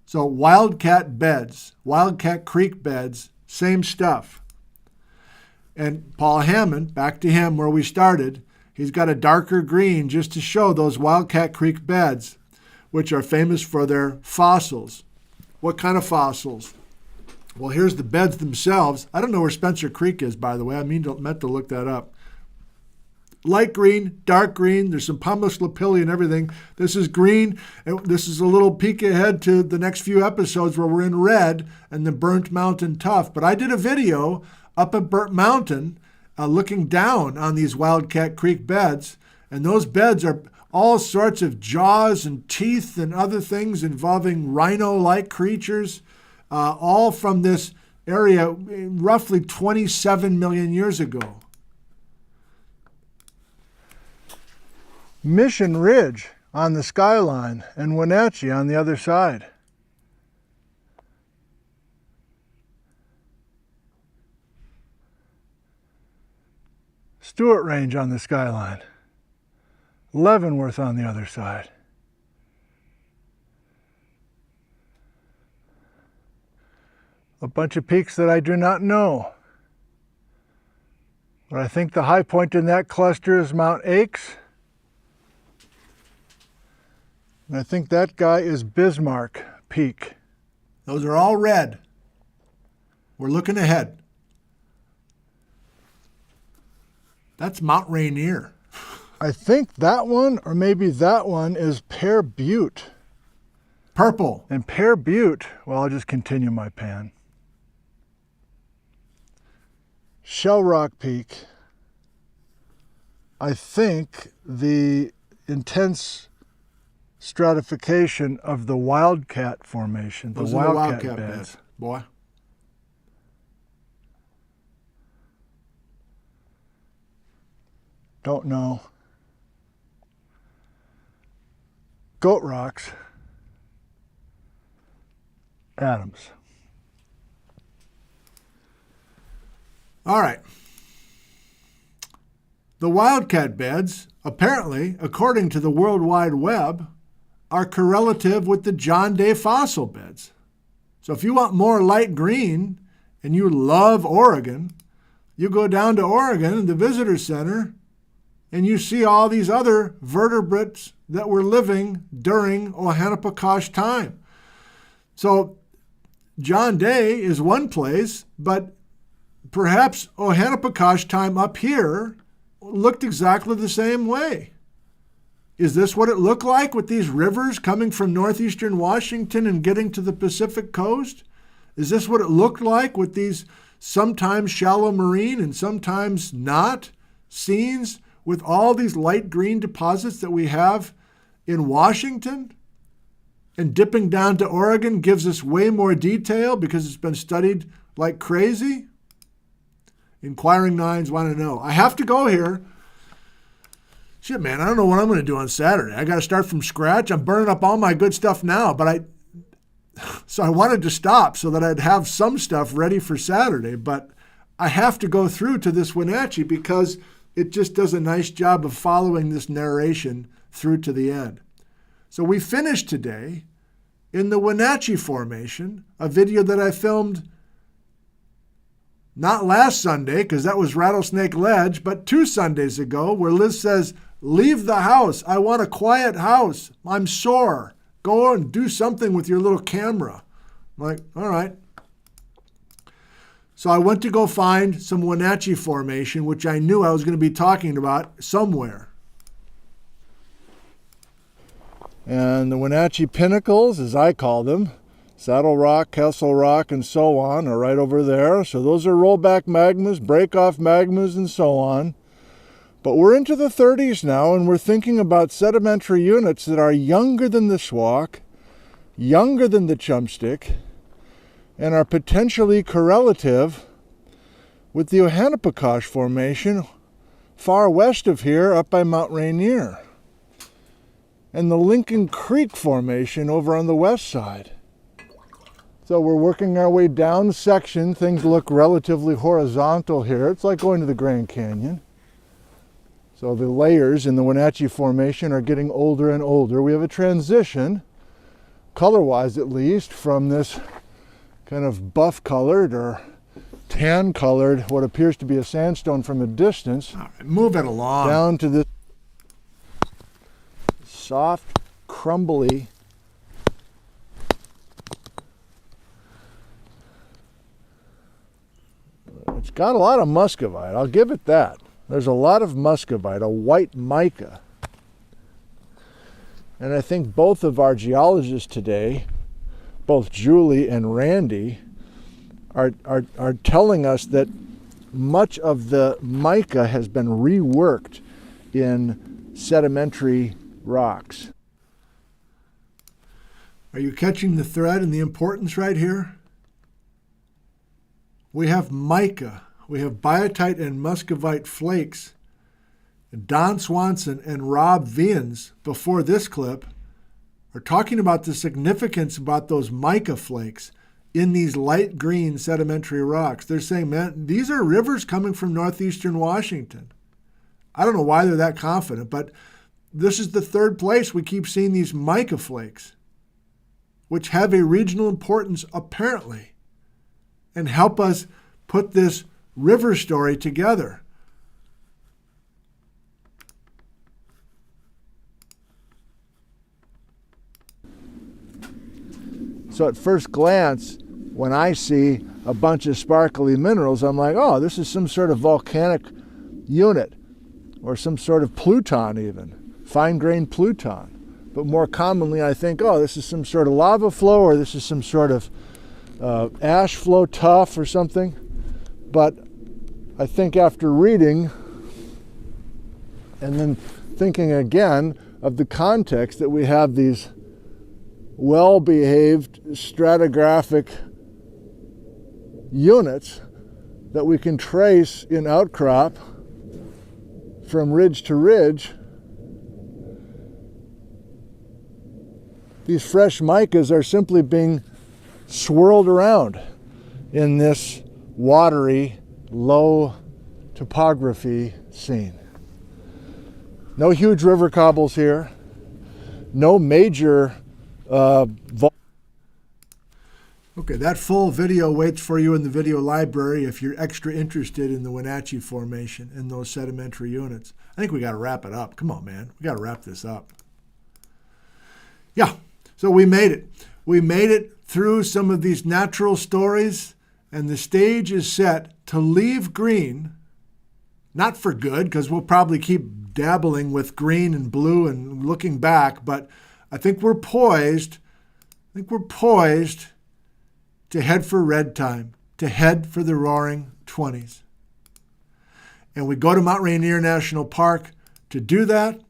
A: So Wildcat beds, Wildcat Creek beds, same stuff. And Paul Hammond, back to him where we started, he's got a darker green just to show those Wildcat Creek beds, which are famous for their fossils. What kind of fossils? Well, here's the beds themselves. I don't know where Spencer Creek is, by the way. I meant to look that up. Light green, dark green. There's some pumice lapilli and everything. This is green. And this is a little peek ahead to the next few episodes where we're in red and the Burnt Mountain Tuff. But I did a video up at Burnt Mountain looking down on these Wildcat Creek beds. And those beds are all sorts of jaws and teeth and other things involving rhino-like creatures, all from this area roughly 27 million years ago. Mission Ridge on the skyline and Wenatchee on the other side. Stewart Range on the skyline. Leavenworth on the other side. A bunch of peaks that I do not know. But I think the high point in that cluster is Mount Aches. And I think that guy is Bismarck Peak. Those are all red. We're looking ahead. That's Mount Rainier. I think that one, or maybe that one, is Pear Butte. Purple. And Pear Butte, well, I'll just continue my pan. Shell Rock Peak. I think the intense stratification of the Wildcat Formation, the Wildcat beds. Boy. Don't know. Goat Rocks, Adams. All right. The Wildcat beds, apparently, according to the World Wide Web, are correlative with the John Day fossil beds. So if you want more light green and you love Oregon, you go down to Oregon in the visitor center and you see all these other vertebrates that were living during Ohanapikosh time. So John Day is one place, but perhaps Ohanapikosh time up here looked exactly the same way. Is this what it looked like with these rivers coming from northeastern Washington and getting to the Pacific coast? Is this what it looked like with these sometimes shallow marine and sometimes not scenes with all these light green deposits that we have in Washington? And dipping down to Oregon gives us way more detail because it's been studied like crazy? Inquiring minds want to know. I have to go here. Shit, man, I don't know what I'm going to do on Saturday. I got to start from scratch. I'm burning up all my good stuff now, so I wanted to stop so that I'd have some stuff ready for Saturday, but I have to go through to this Wenatchee because it just does a nice job of following this narration through to the end. So we finished today in the Wenatchee Formation, a video that I filmed not last Sunday, because that was Rattlesnake Ledge, but 2 Sundays ago, where Liz says, "Leave the house. I want a quiet house. I'm sore. Go and do something with your little camera." I'm like, all right. So I went to go find some Wenatchee Formation, which I knew I was going to be talking about somewhere. And the Wenatchee Pinnacles, as I call them, Saddle Rock, Kessel Rock, and so on, are right over there. So those are rollback magmas, break-off magmas, and so on. But we're into the 30s now, and we're thinking about sedimentary units that are younger than the Swak, younger than the Chumstick, and are potentially correlative with the Ohanapikosh Formation far west of here up by Mount Rainier, and the Lincoln Creek Formation over on the west side. So we're working our way down the section. Things look relatively horizontal here. It's like going to the Grand Canyon. So the layers in the Wenatchee Formation are getting older and older. We have a transition, color-wise at least, from this kind of buff-colored or tan-colored, what appears to be a sandstone from a distance.
G: All right, move it along.
A: Down to this soft, crumbly, it's got a lot of muscovite, I'll give it that. There's a lot of muscovite, a white mica. And I think both of our geologists today, both Julie and Randy, are telling us that much of the mica has been reworked in sedimentary rocks.
G: Are you catching the thread and the importance right here? We have mica, we have biotite and muscovite flakes. Don Swanson and Rob Vians, before this clip, are talking about the significance about those mica flakes in these light green sedimentary rocks. They're saying, man, these are rivers coming from northeastern Washington. I don't know why they're that confident, but this is the third place we keep seeing these mica flakes, which have a regional importance apparently, and help us put this river story together.
A: So at first glance, when I see a bunch of sparkly minerals, I'm like, oh, this is some sort of volcanic unit, or some sort of pluton even, fine-grained pluton. But more commonly, I think, oh, this is some sort of lava flow, or this is some sort of ash flow tuff or something. But I think after reading and then thinking again of the context that we have these well-behaved stratigraphic units that we can trace in outcrop from ridge to ridge, these fresh micas are simply being swirled around in this watery, low topography scene. No huge river cobbles here, no major
G: Okay, that full video waits for you in the video library if you're extra interested in the Wenatchee Formation and those sedimentary units. I think we got to wrap it up. Come on, man. We got to wrap this up. Yeah, so we made it. We made it through some of these natural stories, and the stage is set to leave green, not for good, because we'll probably keep dabbling with green and blue and looking back, but I think we're poised to head for red time, to head for the roaring 20s. And we go to Mount Rainier National Park to do that.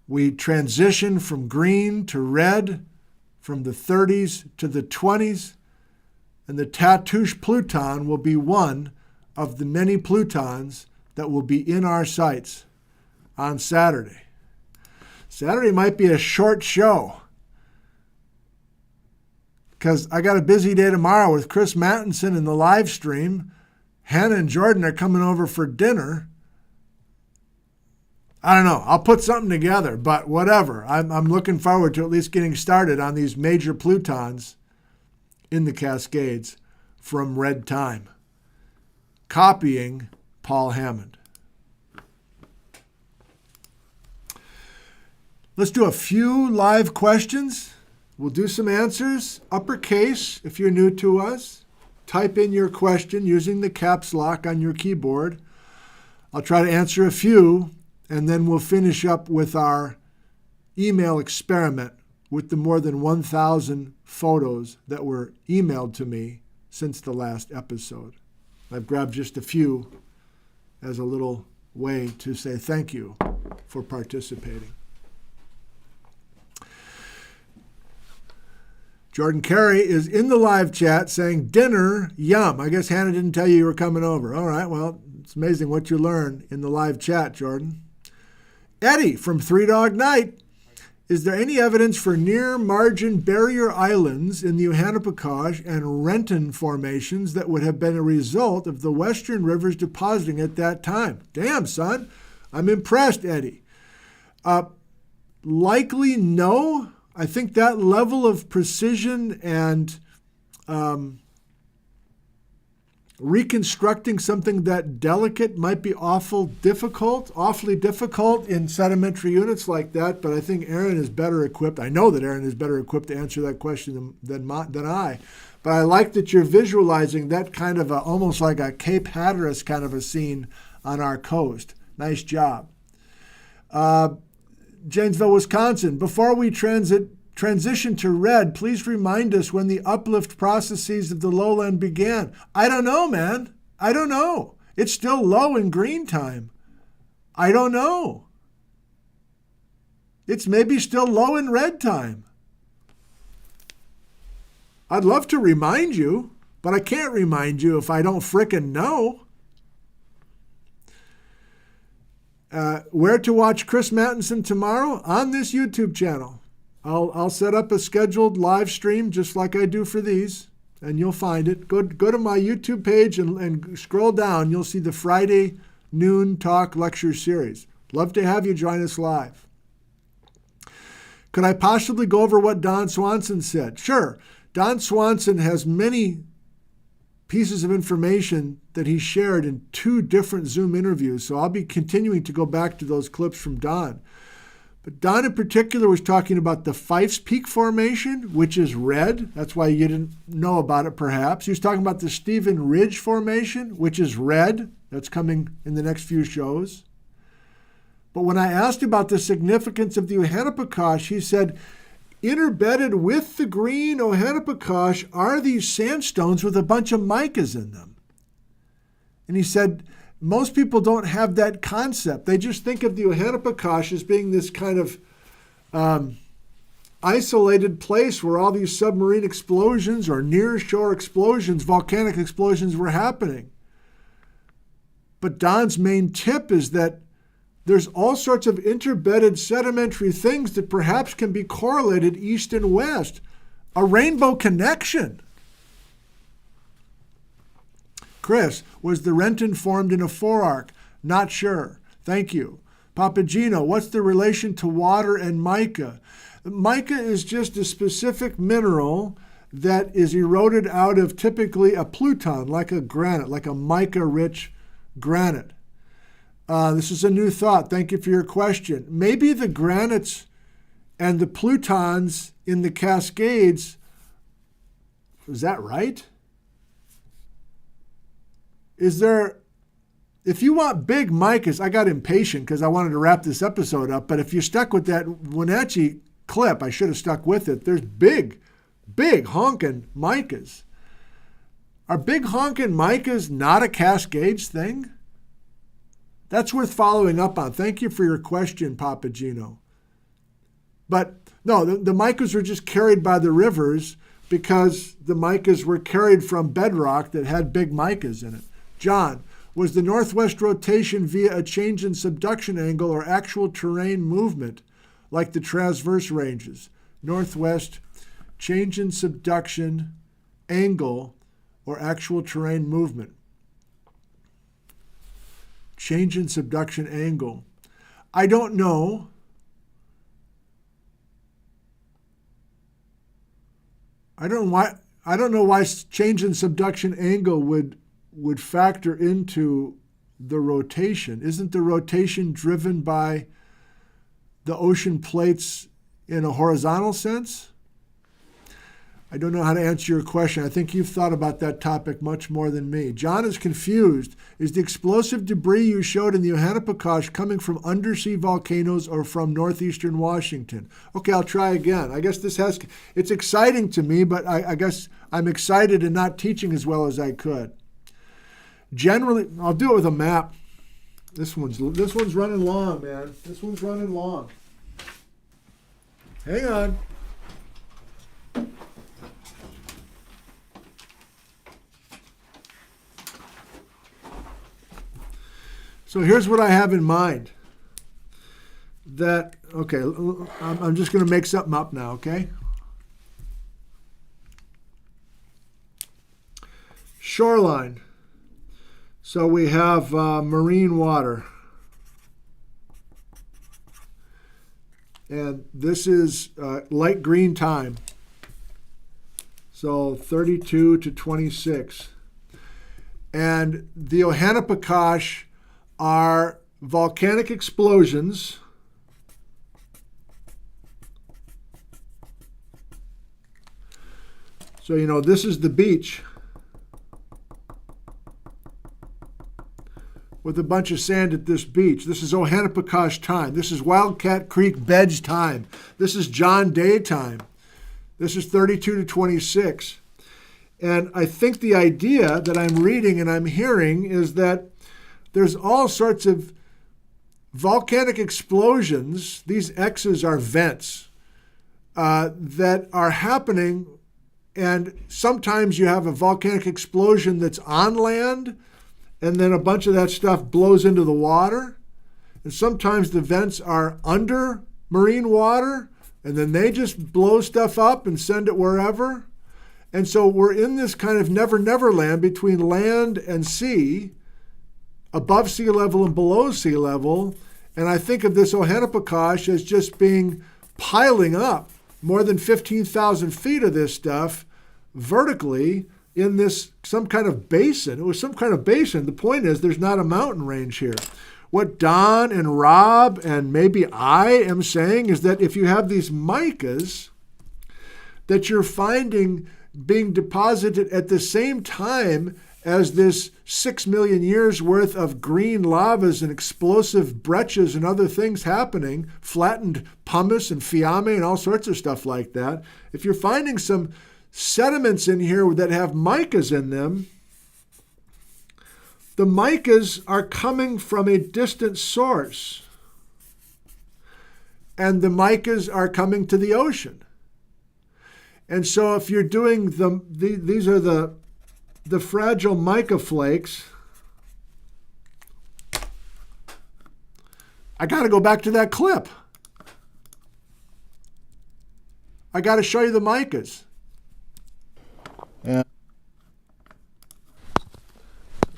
G: We transition from green to red, from the 30s to the 20s, and the Tatoosh Pluton will be one of the many plutons that will be in our sights on Saturday. Saturday might be a short show, because I got a busy day tomorrow with Chris Mattinson in the live stream. Hannah and Jordan are coming over for dinner. I don't know. I'll put something together, but whatever. I'm looking forward to at least getting started on these major plutons in the Cascades from red time, copying Paul Hammond. Let's do a few live questions. We'll do some answers, uppercase if you're new to us. Type in your question using the caps lock on your keyboard. I'll try to answer a few, and then we'll finish up with our
A: email experiment with the more than 1,000 photos that were emailed to me since the last episode. I've grabbed just a few as a little way to say thank you for participating. Jordan Carey is in the live chat saying, dinner, yum. I guess Hannah didn't tell you were coming over. All right, well, it's amazing what you learn in the live chat, Jordan. Eddie from Three Dog Night. Is there any evidence for near-margin barrier islands in the Uhanapikosh and Renton formations that would have been a result of the western rivers depositing at that time? Damn, son. I'm impressed, Eddie. Likely no. I think that level of precision and reconstructing something that delicate might be awfully difficult in sedimentary units like that, but I think Aaron is better equipped. I know that Aaron is better equipped to answer that question than I. But I like that you're visualizing that kind of almost like a Cape Hatteras kind of a scene on our coast. Nice job. Janesville, Wisconsin. Before we transition to red, please remind us when the uplift processes of the lowland began. I don't know, man. I don't know. It's still low in green time. I don't know. It's maybe still low in red time. I'd love to remind you, but I can't remind you if I don't frickin' know. Where to watch Chris Mattinson tomorrow? On this YouTube channel. I'll set up a scheduled live stream just like I do for these, and you'll find it. Go to my YouTube page and scroll down. You'll see the Friday noon talk lecture series. Love to have you join us live. Could I possibly go over what Don Swanson said? Sure. Don Swanson has many pieces of information that he shared in 2 different Zoom interviews, so I'll be continuing to go back to those clips from Don. But Don in particular was talking about the Fifes Peak Formation, which is red. That's why you didn't know about it, perhaps. He was talking about the Stephen Ridge Formation, which is red. That's coming in the next few shows. But when I asked about the significance of the Uhanapikosh, he said, interbedded with the green Uhanapikosh are these sandstones with a bunch of micas in them. And he said, most people don't have that concept. They just think of the Uhanapikosh as being this kind of isolated place where all these submarine explosions or near-shore explosions, volcanic explosions were happening. But Don's main tip is that there's all sorts of interbedded sedimentary things that perhaps can be correlated east and west. A rainbow connection. Chris, was the Renton formed in a forearc? Not sure. Thank you. Papagino, what's the relation to water and mica? Mica is just a specific mineral that is eroded out of typically a pluton, like a granite, like a mica-rich granite. This is a new thought. Thank you for your question. Maybe the granites and the plutons in the Cascades, is that right? Is there, if you want big micas, I got impatient because I wanted to wrap this episode up, but if you stuck with that Wenatchee clip, I should have stuck with it. There's big honkin' micas. Are big honkin' micas not a Cascades thing? That's worth following up on. Thank you for your question, Papagino. But no, the micas were just carried by the rivers because the micas were carried from bedrock that had big micas in it. John, was the northwest rotation via a change in subduction angle or actual terrain movement, like the transverse ranges? Northwest, change in subduction angle or actual terrain movement? Change in subduction angle. I don't know. I don't know why change in subduction angle would factor into the rotation. Isn't the rotation driven by the ocean plates in a horizontal sense? I don't know how to answer your question. I think you've thought about that topic much more than me. John is confused. Is the explosive debris you showed in the Ohanapakash coming from undersea volcanoes or from northeastern Washington? Okay, I'll try again. I guess it's exciting to me, but I guess I'm excited and not teaching as well as I could. Generally, I'll do it with a map. This one's running long, man. This one's running long. Hang on. So here's what I have in mind. Okay, I'm just going to make something up now, okay? Shoreline. So we have marine water. And this is light green time. So 32 to 26. And the Ohanapakash are volcanic explosions so this is the beach with a bunch of sand at this beach. This is Ohanapakash time. This is Wildcat Creek Beds time. This is John Day time. This is 32 to 26. And I think the idea that I'm reading and I'm hearing is that there's all sorts of volcanic explosions. These X's are vents that are happening. And sometimes you have a volcanic explosion that's on land, and then a bunch of that stuff blows into the water. And sometimes the vents are under marine water, and then they just blow stuff up and send it wherever. And so we're in this kind of never land between land and sea, above sea level and below sea level. And I think of this Ohanapakash as just being piling up more than 15,000 feet of this stuff vertically in this some kind of basin. It was some kind of basin. The point is there's not a mountain range here. What Don and Rob and maybe I am saying is that if you have these micas that you're finding being deposited at the same time as this 6 million years worth of green lavas and explosive breccias and other things happening, flattened pumice and fiamme and all sorts of stuff like that, if you're finding some sediments in here that have micas in them, the micas are coming from a distant source. And the micas are coming to the ocean. And so if you're doing these are the fragile mica flakes. I got to go back to that clip. I got to show you the micas. And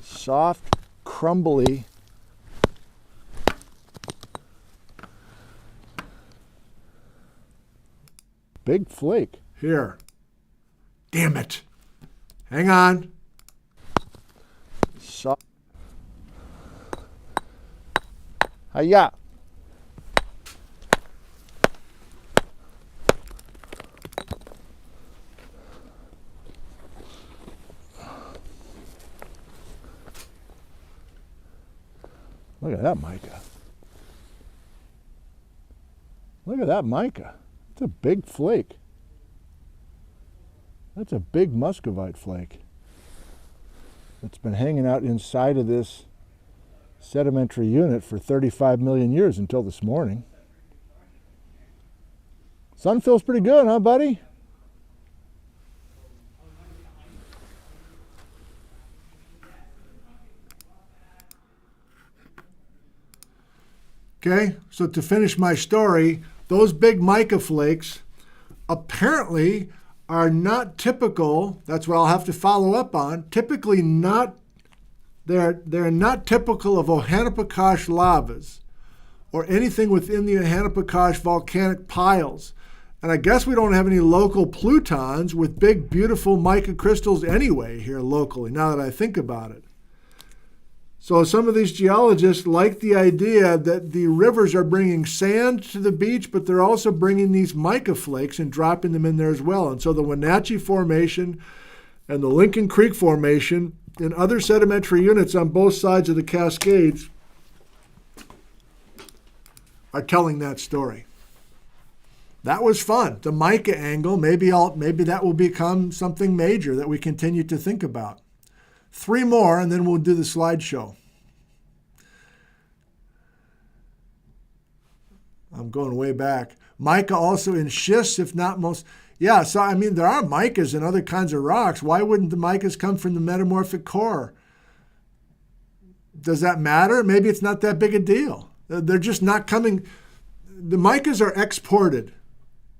A: soft, crumbly, big flake. Here. Damn it. Hang on. Hiya. Look at that mica. Look at that mica. It's a big flake. That's a big muscovite flake that's been hanging out inside of this sedimentary unit for 35 million years until this morning. Sun feels pretty good, huh, buddy? Okay, so to finish my story, those big mica flakes apparently are not typical. That's what I'll have to follow up on. Typically not, they're not typical of Ohanapakash lavas or anything within the Ohanapakash volcanic piles. And I guess we don't have any local plutons with big, beautiful mica crystals anyway here locally, now that I think about it. So some of these geologists like the idea that the rivers are bringing sand to the beach, but they're also bringing these mica flakes and dropping them in there as well. And so the Wenatchee Formation and the Lincoln Creek Formation and other sedimentary units on both sides of the Cascades are telling that story. That was fun. The mica angle, maybe that will become something major that we continue to think about. 3 more, and then we'll do the slideshow. I'm going way back. Mica also in schists, if not most. Yeah, so I mean, there are micas and other kinds of rocks. Why wouldn't the micas come from the metamorphic core? Does that matter? Maybe it's not that big a deal. They're just not coming. The micas are exported.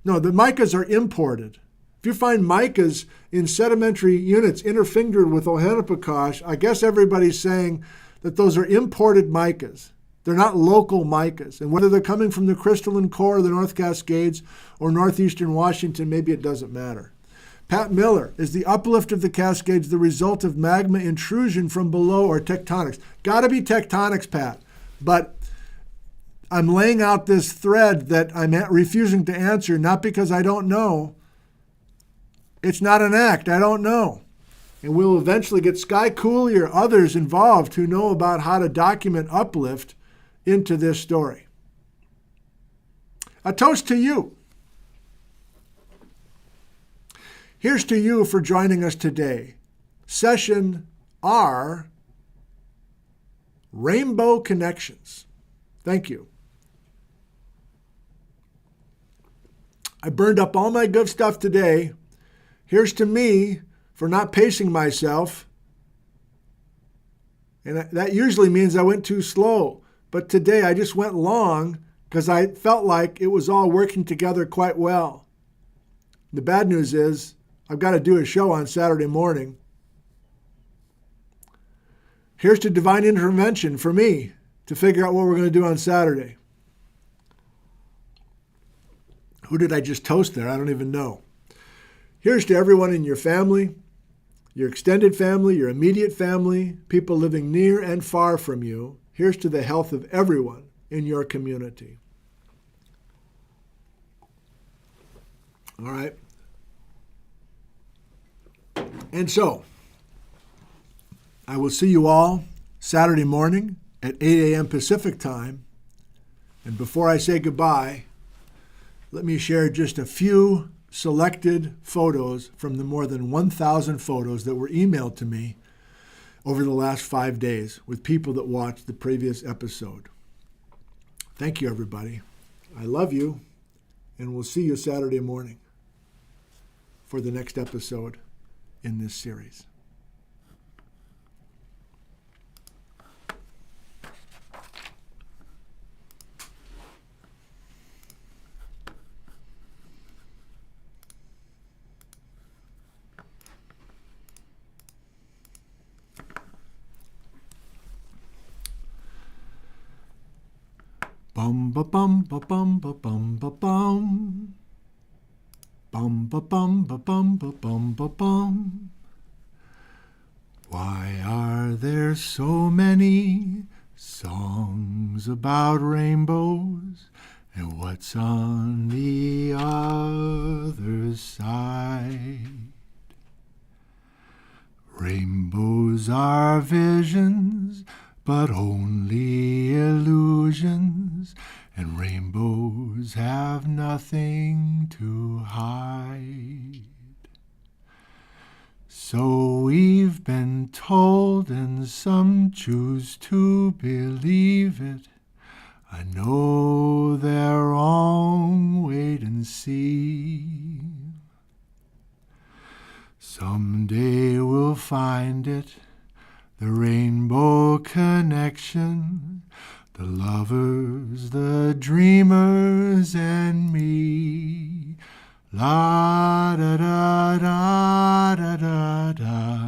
A: No, the micas are imported. If you find micas in sedimentary units interfingered with Ohanapikosh, I guess everybody's saying that those are imported micas. They're not local micas. And whether they're coming from the crystalline core of the North Cascades or northeastern Washington, maybe it doesn't matter. Pat Miller, is the uplift of the Cascades the result of magma intrusion from below or tectonics? Got to be tectonics, Pat. But I'm laying out this thread that I'm refusing to answer, not because I don't know. It's not an act. I don't know. And we'll eventually get Sky Cooley or others involved who know about how to document uplift into this story. A toast to you. Here's to you for joining us today. Session R, Rainbow Connections. Thank you. I burned up all my good stuff today. Here's to me for not pacing myself. And that usually means I went too slow. But today I just went long because I felt like it was all working together quite well. The bad news is I've got to do a show on Saturday morning. Here's to divine intervention for me to figure out what we're going to do on Saturday. Who did I just toast there? I don't even know. Here's to everyone in your family, your extended family, your immediate family, people living near and far from you. Here's to the health of everyone in your community. All right. And so, I will see you all Saturday morning at 8 a.m. Pacific time. And before I say goodbye, let me share just a few selected photos from the more than 1,000 photos that were emailed to me over the last 5 days with people that watched the previous episode. Thank you, everybody. I love you, and we'll see you Saturday morning for the next episode in this series. Bum ba bum ba bum ba bum ba bum. Bum ba bum ba bum ba bum ba bum. Why are there so many songs about rainbows? And what's on the other side? Rainbows are visions, but only illusions, and rainbows have nothing to hide. So we've been told, and some choose to believe it. I know they're wrong, wait and see. Someday we'll find it, the rainbow connection, the lovers, the dreamers, and me. La da da da da da da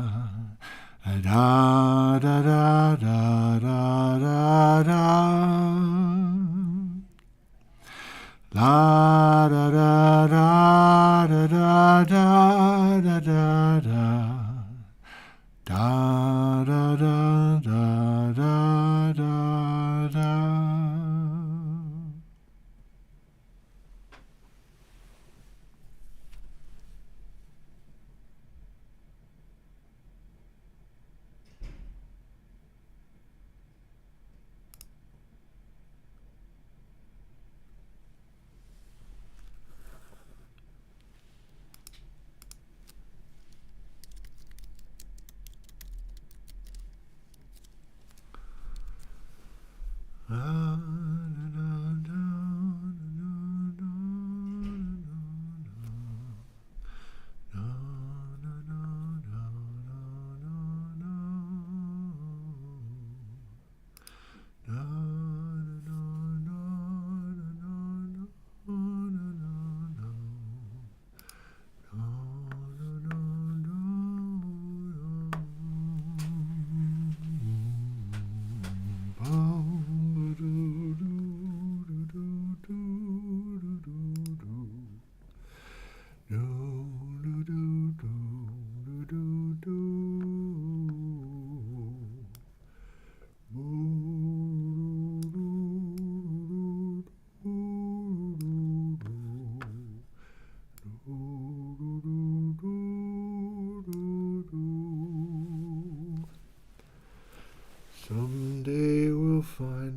A: da da da da da da. La da da da da da da da da da. Da da da da da.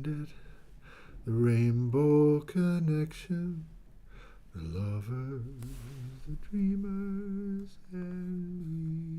G: find it. The rainbow connection, the lovers, the dreamers, and we.